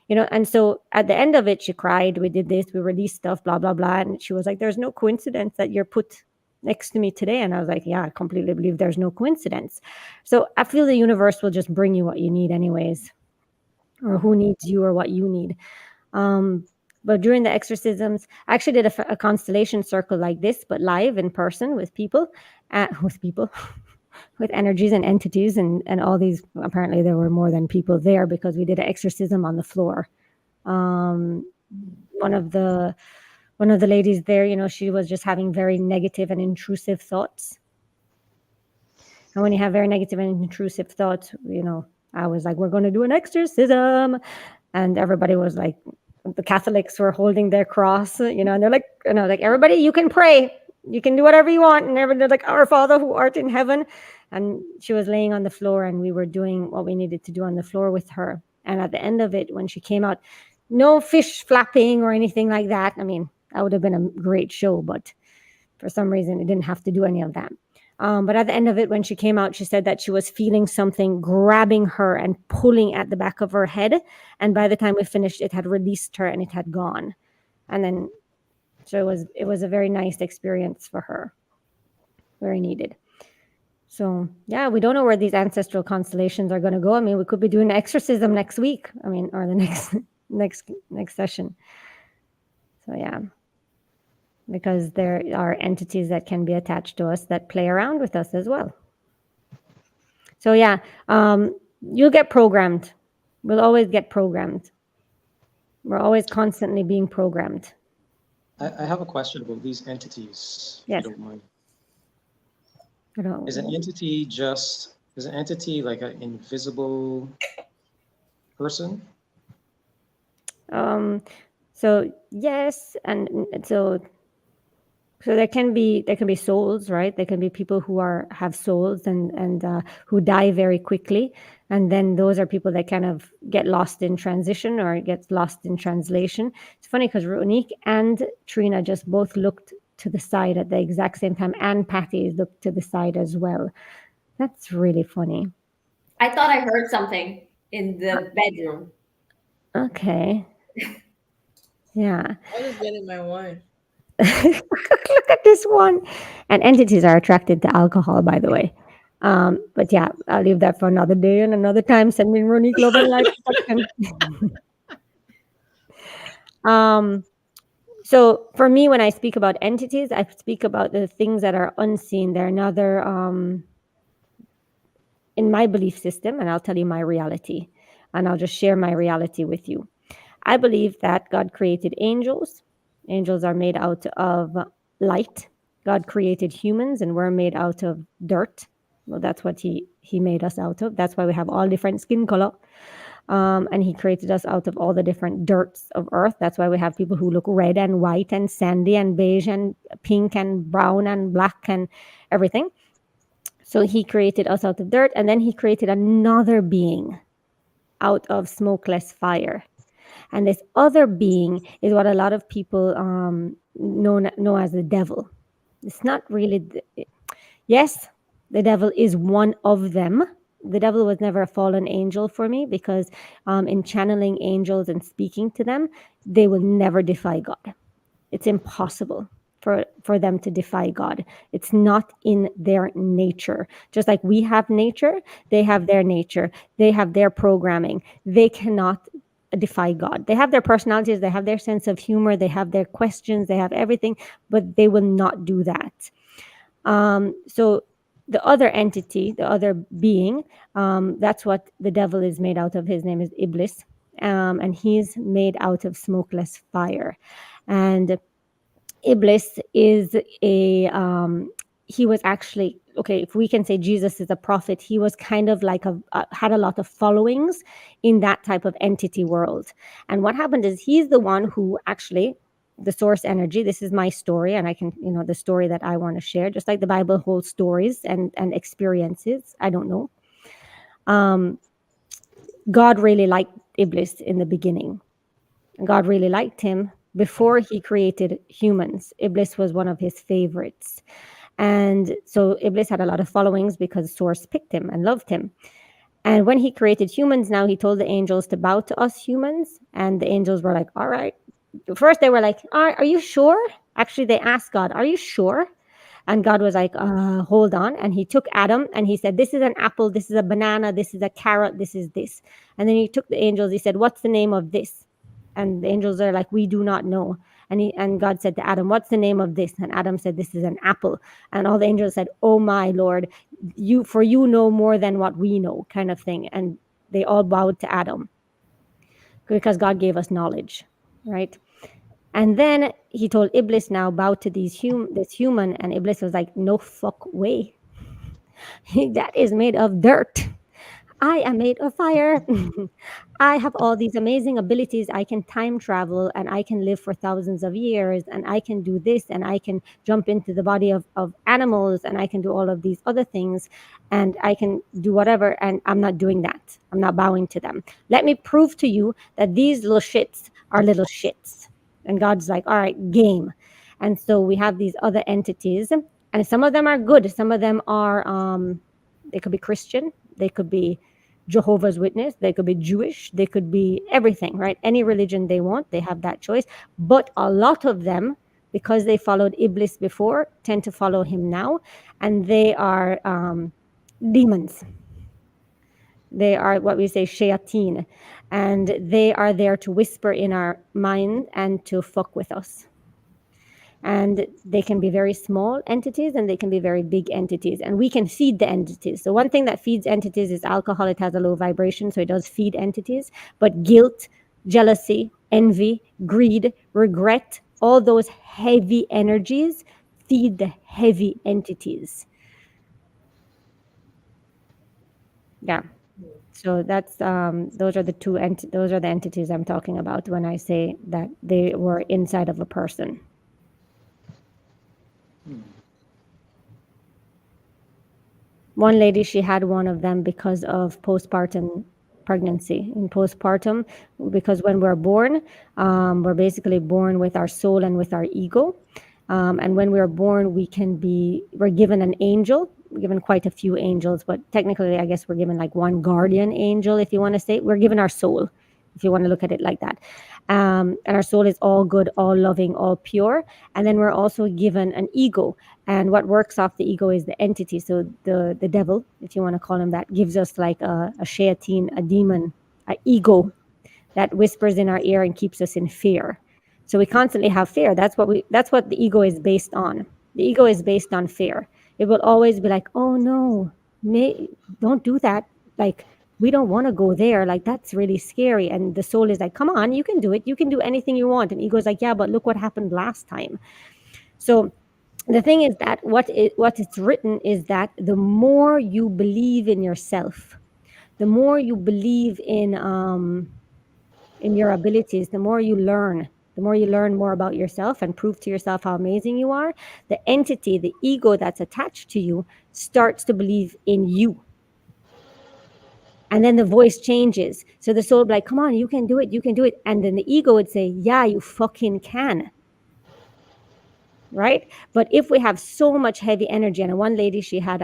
You know, and so at the end of it, she cried. We did this, we released stuff, blah, blah, blah. And she was like, there's no coincidence that you're put next to me today. And I was like, yeah, I completely believe there's no coincidence. So I feel the universe will just bring you what you need anyways, or who needs you or what you need. But during the exorcisms, I actually did a constellation circle like this, but live in person with people, with energies and entities and all these. Apparently there were more than people there because we did an exorcism on the floor. One of the ladies there, you know, she was just having very negative and intrusive thoughts. And when you have very negative and intrusive thoughts, you know, I was like, we're going to do an exorcism. And everybody was like, the Catholics were holding their cross, you know, and they're like, you know, like, everybody, you can pray. You can do whatever you want. And everybody like, our Father who art in heaven. And she was laying on the floor and we were doing what we needed to do on the floor with her. And at the end of it, when she came out, no fish flapping or anything like that. I mean, that would have been a great show, but for some reason it didn't have to do any of that. But at the end of it, when she came out, she said that she was feeling something grabbing her and pulling at the back of her head. And by the time we finished, it had released her and it had gone. And then, so it was a very nice experience for her. Very needed. So yeah, we don't know where these ancestral constellations are going to go. I mean, we could be doing an exorcism next week. I mean, or the next session. So yeah. Because there are entities that can be attached to us that play around with us as well. So yeah, you'll get programmed. We'll always get programmed. We're always constantly being programmed. I have a question about these entities, if Yes. you don't mind. I don't Is an entity like an invisible person? So yes, and so there can be souls, right? There can be people who have souls and who die very quickly, and then those are people that kind of get lost in transition or get lost in translation. It's funny because Ronique and Trina just both looked to the side at the exact same time, and Patty looked to the side as well. That's really funny. I thought I heard something in the bedroom. Okay. Yeah. I was getting my wine. Look at this one. And entities are attracted to alcohol, by the way. But yeah, I'll leave that for another day and another time. Send me Ronique Love and Life protection. So for me, when I speak about entities, I speak about the things that are unseen. They're another in my belief system, and I'll tell you my reality, and I'll just share my reality with you. I believe that God created angels. Angels are made out of light. God created humans, and we're made out of dirt. Well, that's what he made us out of. That's why we have all different skin color. And he created us out of all the different dirts of earth. That's why we have people who look red and white and sandy and beige and pink and brown and black and everything. So he created us out of dirt, and then he created another being out of smokeless fire. And this other being is what a lot of people know as the devil. It's not really. Yes, the devil is one of them. The devil was never a fallen angel for me because in channeling angels and speaking to them, they will never defy God. It's impossible for them to defy God. It's not in their nature. Just like we have nature, they have their nature. They have their programming. They cannot defy God. They have their personalities, they have their sense of humor, they have their questions, they have everything, but they will not do that. So the other entity, the other being, that's what the devil is made out of. His name is Iblis, and he's made out of smokeless fire. And Iblis is he was actually, okay, if we can say Jesus is a prophet, he was kind of like had a lot of followings in that type of entity world. And what happened is he's the one who actually, the source energy, this is my story, and I can, the story that I want to share, just like the Bible holds stories and experiences. I don't know. God really liked Iblis in the beginning. God really liked him before he created humans. Iblis was one of his favorites. And so Iblis had a lot of followings because Source picked him and loved him. And when he created humans, now he told the angels to bow to us humans. And the angels were like, all right. First, they were like, are you sure? Actually, they asked God, are you sure? And God was like, hold on. And he took Adam and he said, this is an apple, this is a banana, this is a carrot, this is this. And then he took the angels, he said, what's the name of this? And the angels are like, we do not know. And God said to Adam, what's the name of this? And Adam said, this is an apple. And all the angels said, oh my Lord, you know more than what we know, kind of thing. And they all bowed to Adam because God gave us knowledge, right? And then he told Iblis, now bow to this human. And Iblis was like, no fuck way. That is made of dirt. I am made of fire. I have all these amazing abilities. I can time travel and I can live for thousands of years and I can do this and I can jump into the body of animals and I can do all of these other things and I can do whatever. And I'm not doing that. I'm not bowing to them. Let me prove to you that these little shits are little shits. And God's like, all right, game. And so we have these other entities and some of them are good. Some of them are, they could be Christian. They could be Jehovah's Witness, they could be Jewish, they could be everything, right? Any religion they want, they have that choice. But a lot of them, because they followed Iblis before, tend to follow him now. And they are demons. They are what we say shayateen. And they are there to whisper in our mind and to fuck with us. And they can be very small entities and they can be very big entities. And we can feed the entities. So one thing that feeds entities is alcohol. It has a low vibration, so it does feed entities. But guilt, jealousy, envy, greed, regret, all those heavy energies feed the heavy entities. Yeah. So that's those are the entities I'm talking about when I say that they were inside of a person. One lady, she had one of them because of postpartum pregnancy. In postpartum, because when we're born, we're basically born with our soul and with our ego. And when we're born, we're given an angel. We're given quite a few angels, but technically, I guess we're given like one guardian angel, if you want to say. We're given our soul, if you want to look at it like that. And our soul is all good, all loving, all pure. And then we're also given an ego. And what works off the ego is the entity. So the devil, if you want to call him that, gives us like a shayateen, a demon, an ego that whispers in our ear and keeps us in fear. So we constantly have fear. That's what the ego is based on. The ego is based on fear. It will always be like, oh no, don't do that. Like, we don't want to go there. Like, that's really scary. And the soul is like, come on, you can do it. You can do anything you want. And ego is like, yeah, but look what happened last time. So the thing is that what it's written is that the more you believe in yourself, the more you believe in your abilities, the more you learn more about yourself and prove to yourself how amazing you are, the entity, the ego that's attached to you starts to believe in you. And then the voice changes. So the soul will be like, come on, you can do it, you can do it. And then the ego would say, yeah, you fucking can. Right? But if we have so much heavy energy, and one lady, she had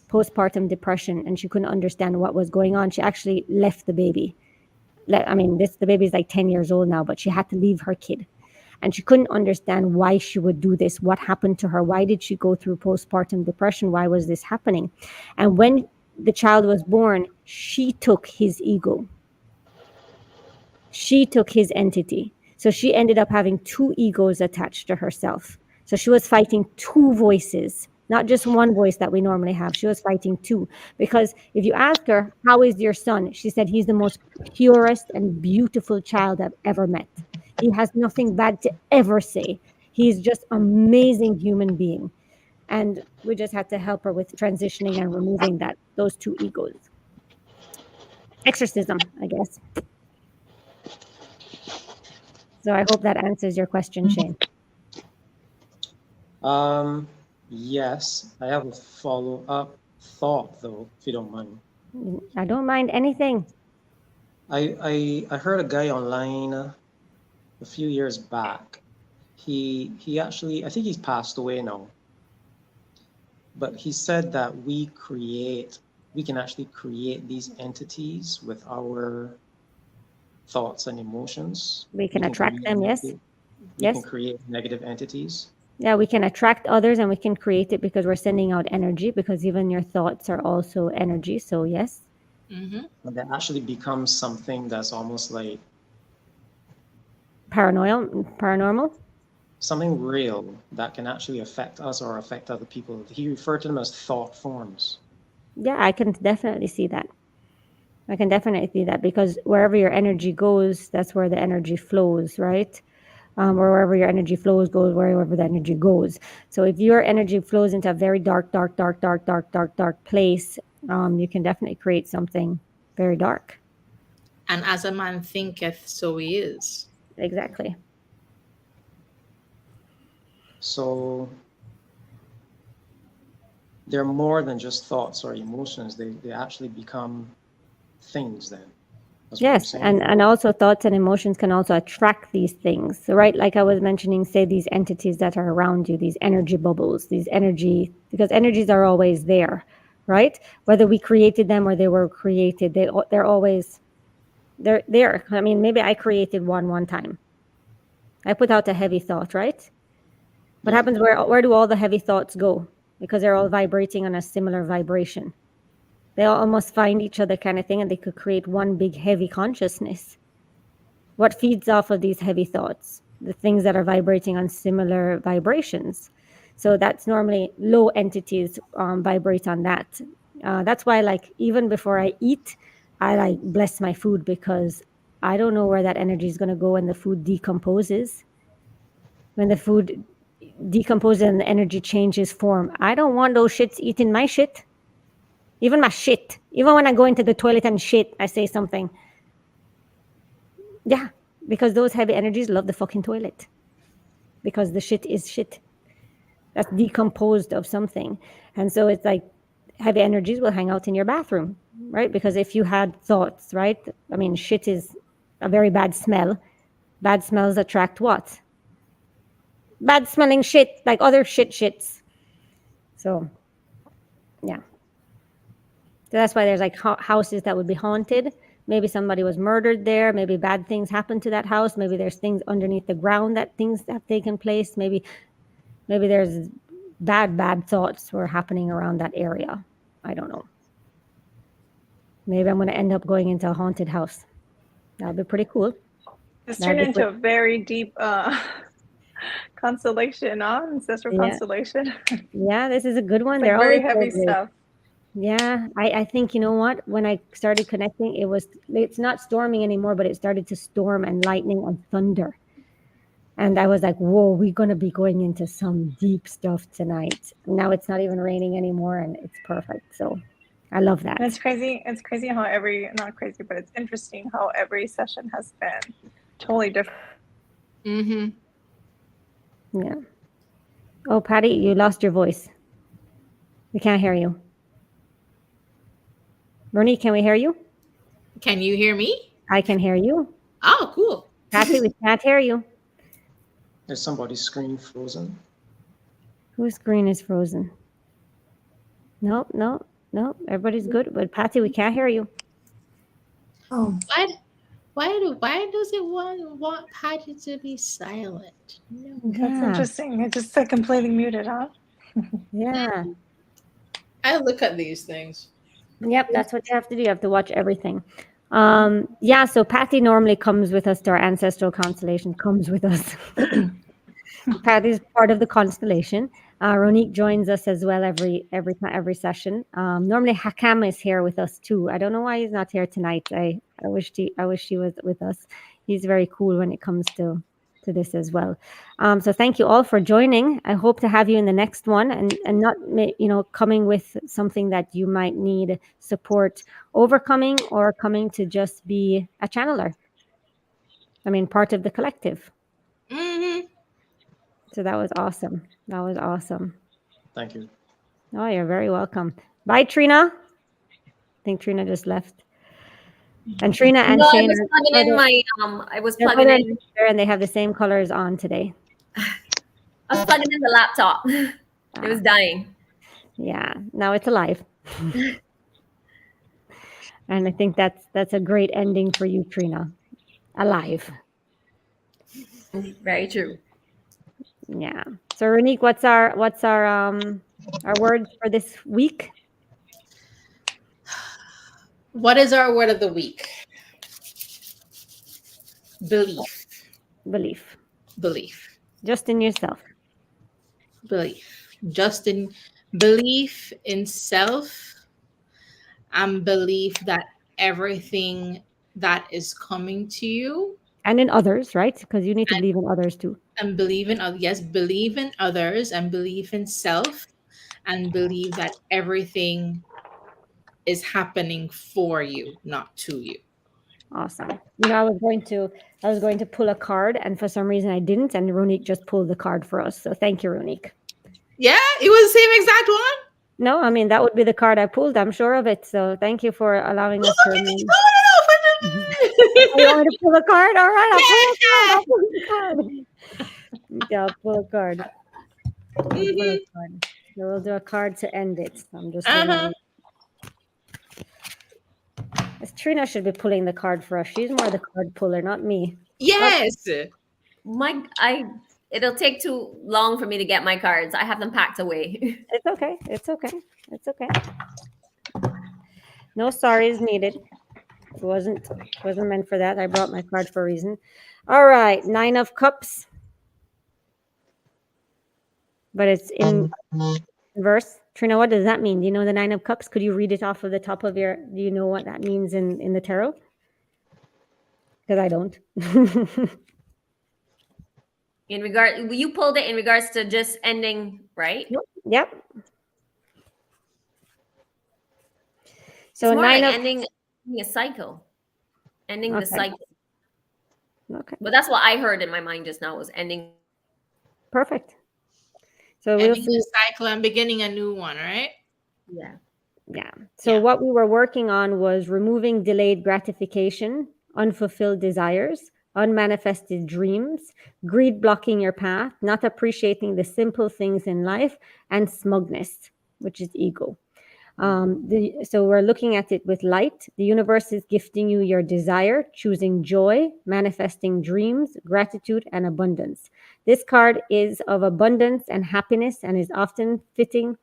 postpartum depression and she couldn't understand what was going on. She actually left the baby. The baby is like 10 years old now, but she had to leave her kid. And she couldn't understand why she would do this. What happened to her? Why did she go through postpartum depression? Why was this happening? And when the child was born, she took his ego. She took his entity. So she ended up having two egos attached to herself. So she was fighting two voices, not just one voice that we normally have. She was fighting two. Because if you ask her, how is your son? She said, he's the most purest and beautiful child I've ever met. He has nothing bad to ever say. He's just an amazing human being. And we just had to help her with transitioning and removing those two egos. Exorcism, I guess. So I hope that answers your question, Shane. Yes, I have a follow-up thought though, if you don't mind. I don't mind anything. I heard a guy online a few years back. He actually, I think he's passed away now. But he said that we can actually create these entities with our thoughts and emotions. We can attract them, yes. We Yes. can create negative entities. Yeah, we can attract others and we can create it because we're sending out energy, because even your thoughts are also energy. So yes. Mm-hmm. And that actually becomes something that's almost like paranormal. Something real that can actually affect us or affect other people. He referred to them as thought forms. Yeah, I can definitely see that. I can definitely see that, because wherever your energy goes, that's where the energy flows, right? Or wherever your energy flows goes, wherever the energy goes. So if your energy flows into a very dark place, you can definitely create something very dark. And as a man thinketh, so he is. Exactly. So they're more than just thoughts or emotions. They actually become things then. Yes, and also thoughts and emotions can also attract these things. So, right, like I was mentioning, say these entities that are around you, these energy bubbles, because energies are always there, right? Whether we created them or they were created, they're there. I mean, maybe I created one time. I put out a heavy thought, right? What happens? Where do all the heavy thoughts go? Because they're all vibrating on a similar vibration. They all almost find each other kind of thing, and they could create one big heavy consciousness. What feeds off of these heavy thoughts? the things that are vibrating on similar vibrations. So that's normally low entities vibrate on that. That's why, like, even before I eat, I like bless my food, because I don't know where that energy is going to go when the food decomposes. When the food decomposes and the energy changes form, I don't want those shits eating my shit. Even my shit. Even when I go into the toilet and shit, I say something. Yeah, because those heavy energies love the fucking toilet. Because the shit is shit. That's decomposed of something. And so it's like heavy energies will hang out in your bathroom, right? Because if you had thoughts, right? I mean, shit is a very bad smell. Bad smells attract what? Bad smelling shit, like other shits. So, yeah. So that's why there's like houses that would be haunted. Maybe somebody was murdered there. Maybe bad things happened to that house. Maybe there's things underneath the ground that things have taken place. Maybe there's bad thoughts were happening around that area. I don't know. Maybe I'm going to end up going into a haunted house. That would be pretty cool. This turned into a very deep constellation, ancestral constellation. Yeah, this is a good one. It's They're like very always heavy so great. stuff. Yeah, I think, you know what? When I started connecting, it's not storming anymore, but it started to storm and lightning and thunder. And I was like, whoa, we're going to be going into some deep stuff tonight. Now it's not even raining anymore, and it's perfect. So I love that. And it's crazy. It's crazy how not crazy, but it's interesting how every session has been totally different. Mm-hmm. Yeah. Oh, Patty, you lost your voice. We can't hear you. Bernie, can we hear you? Can you hear me? I can hear you. Oh, cool. Patty, we can't hear you. Is somebody's screen frozen? Whose screen is frozen? No. Everybody's good. But Patty, we can't hear you. Oh, Why does it want Patty to be silent? No. That's interesting. It's just like completely muted, huh? Yeah. I look at these things. Yep, that's what you have to do. You have to watch everything. Yeah, so Patty normally comes with us to our ancestral constellation, comes with us. Patty's part of the constellation. Ronique joins us as well every session. Normally Hakam is here with us too. I don't know why he's not here tonight. I wish he was with us. He's very cool when it comes to this as well. So thank you all for joining. I hope to have you in the next one, and not coming with something that you might need support overcoming, or coming to just be a channeler. I mean, part of the collective. Mm-hmm. So that was awesome. Thank you. Oh, you're very welcome. Bye, Trina. I think Trina just left. And Trina and no, Shane I was plugging in. And they have the same colors on today. I was plugging in the laptop. It was dying. Yeah, now it's alive. And I think that's a great ending for you, Trina. Alive. Very true. Yeah. So Ronique, what's our word for this week? What is our word of the week? Belief. Just in yourself. Belief in self, and belief that everything that is coming to you, and in others, right? Because you need to believe in others too. And believe in others, and believe in self, and believe that everything is happening for you, not to you. Awesome. I was going to pull a card, and for some reason I didn't, and Ronique just pulled the card for us. So thank you, Ronique. Yeah, it was the same exact one. No, I mean that would be the card I pulled. I'm sure of it. So thank you for allowing us to. You want me to pull a card? All right, I'll pull a card. Yeah, I'll pull a card. So we'll do a card to end it. So I'm just. Trina should be pulling the card for us. She's more the card puller, not me. Yes. It'll take too long for me to get my cards. I have them packed away. It's okay. No sorries needed. It wasn't meant for that. I brought my card for a reason. All right, 9 of Cups. but it's in verse. Trina, what does that mean? Do you know the Nine of Cups? Could you read it off of the top of your? Do you know what that means in the tarot? Because I don't. In regard, you pulled it in regards to just ending, right? Yep. So It's more nine like of ending a cycle, ending the Okay. cycle. okay, But that's what I heard in my mind just now was ending. perfect. So we'll Ending see. the cycle and beginning a new one, right? Yeah. Yeah. So Yeah. what we were working on was removing delayed gratification, unfulfilled desires, unmanifested dreams, greed blocking your path, not appreciating the simple things in life, and smugness, which is ego. So we're looking at it with light. The universe is gifting you your desire, choosing joy, manifesting dreams, gratitude, and abundance. This card is of abundance and happiness and is often fitting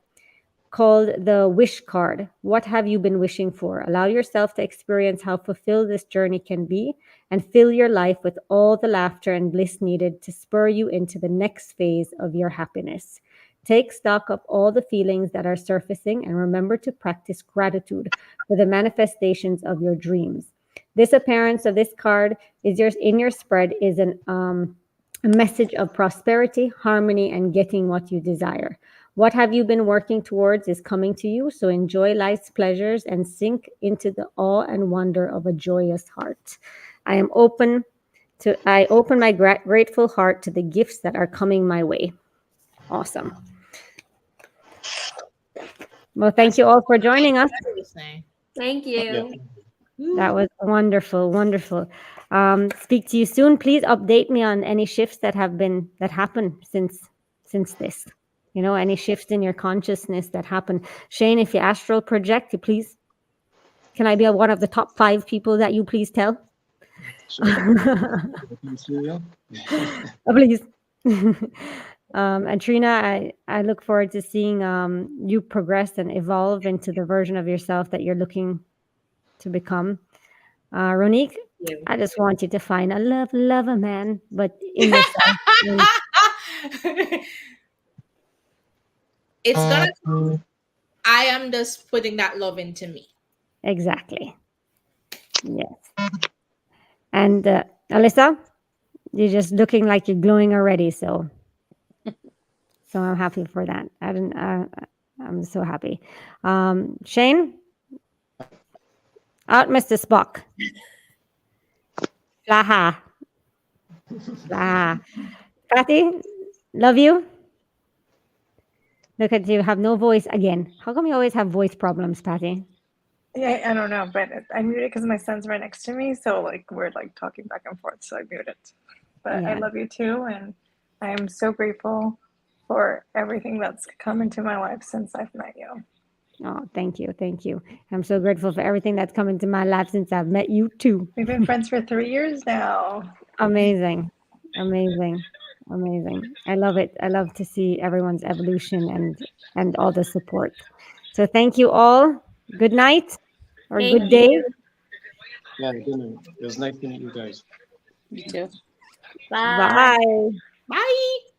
called the wish card. What have you been wishing for? Allow yourself to experience how fulfilled this journey can be and fill your life with all the laughter and bliss needed to spur you into the next phase of your happiness. Take stock of all the feelings that are surfacing and remember to practice gratitude for the manifestations of your dreams. This appearance of this card is in your spread is a message of prosperity, harmony, and getting what you desire. What have you been working towards is coming to you, so enjoy life's pleasures and sink into the awe and wonder of a joyous heart. I open my grateful heart to the gifts that are coming my way. Awesome. Well, thank you all for joining us. Thank you. That was wonderful, wonderful. Speak to you soon. Please update me on any shifts that happened since this. You know, any shifts in your consciousness that happen. Shane, if you astral project, you please. Can I be one of the top 5 people that you please tell? Please. And Trina, I look forward to seeing you progress and evolve into the version of yourself that you're looking to become. Ronique, I just want you to find a lover man, but in yourself. It's gonna. I am just putting that love into me. Exactly. Yes. And Alyssa, you're just looking like you're glowing already. So I'm happy for that. I'm so happy. Shane, out, Mr. Spock. Flaha. Flaha. Patty, love you. Look at you, have no voice again. How come you always have voice problems, Patty? Yeah, I don't know, but I muted because my son's right next to me, so like we're like talking back and forth, so I muted. But I Yeah. love you too, and I am so grateful for everything that's come into my life since I've met you. Oh, thank you. Thank you. I'm so grateful for everything that's come into my life since I've met you too. We've been friends for 3 years now. Amazing. Amazing. Amazing. I love it. I love to see everyone's evolution and all the support. So thank you all. Good night or Thank good day. you. Yeah, good night. It was nice to meet you guys. You too. Bye. Bye. Bye.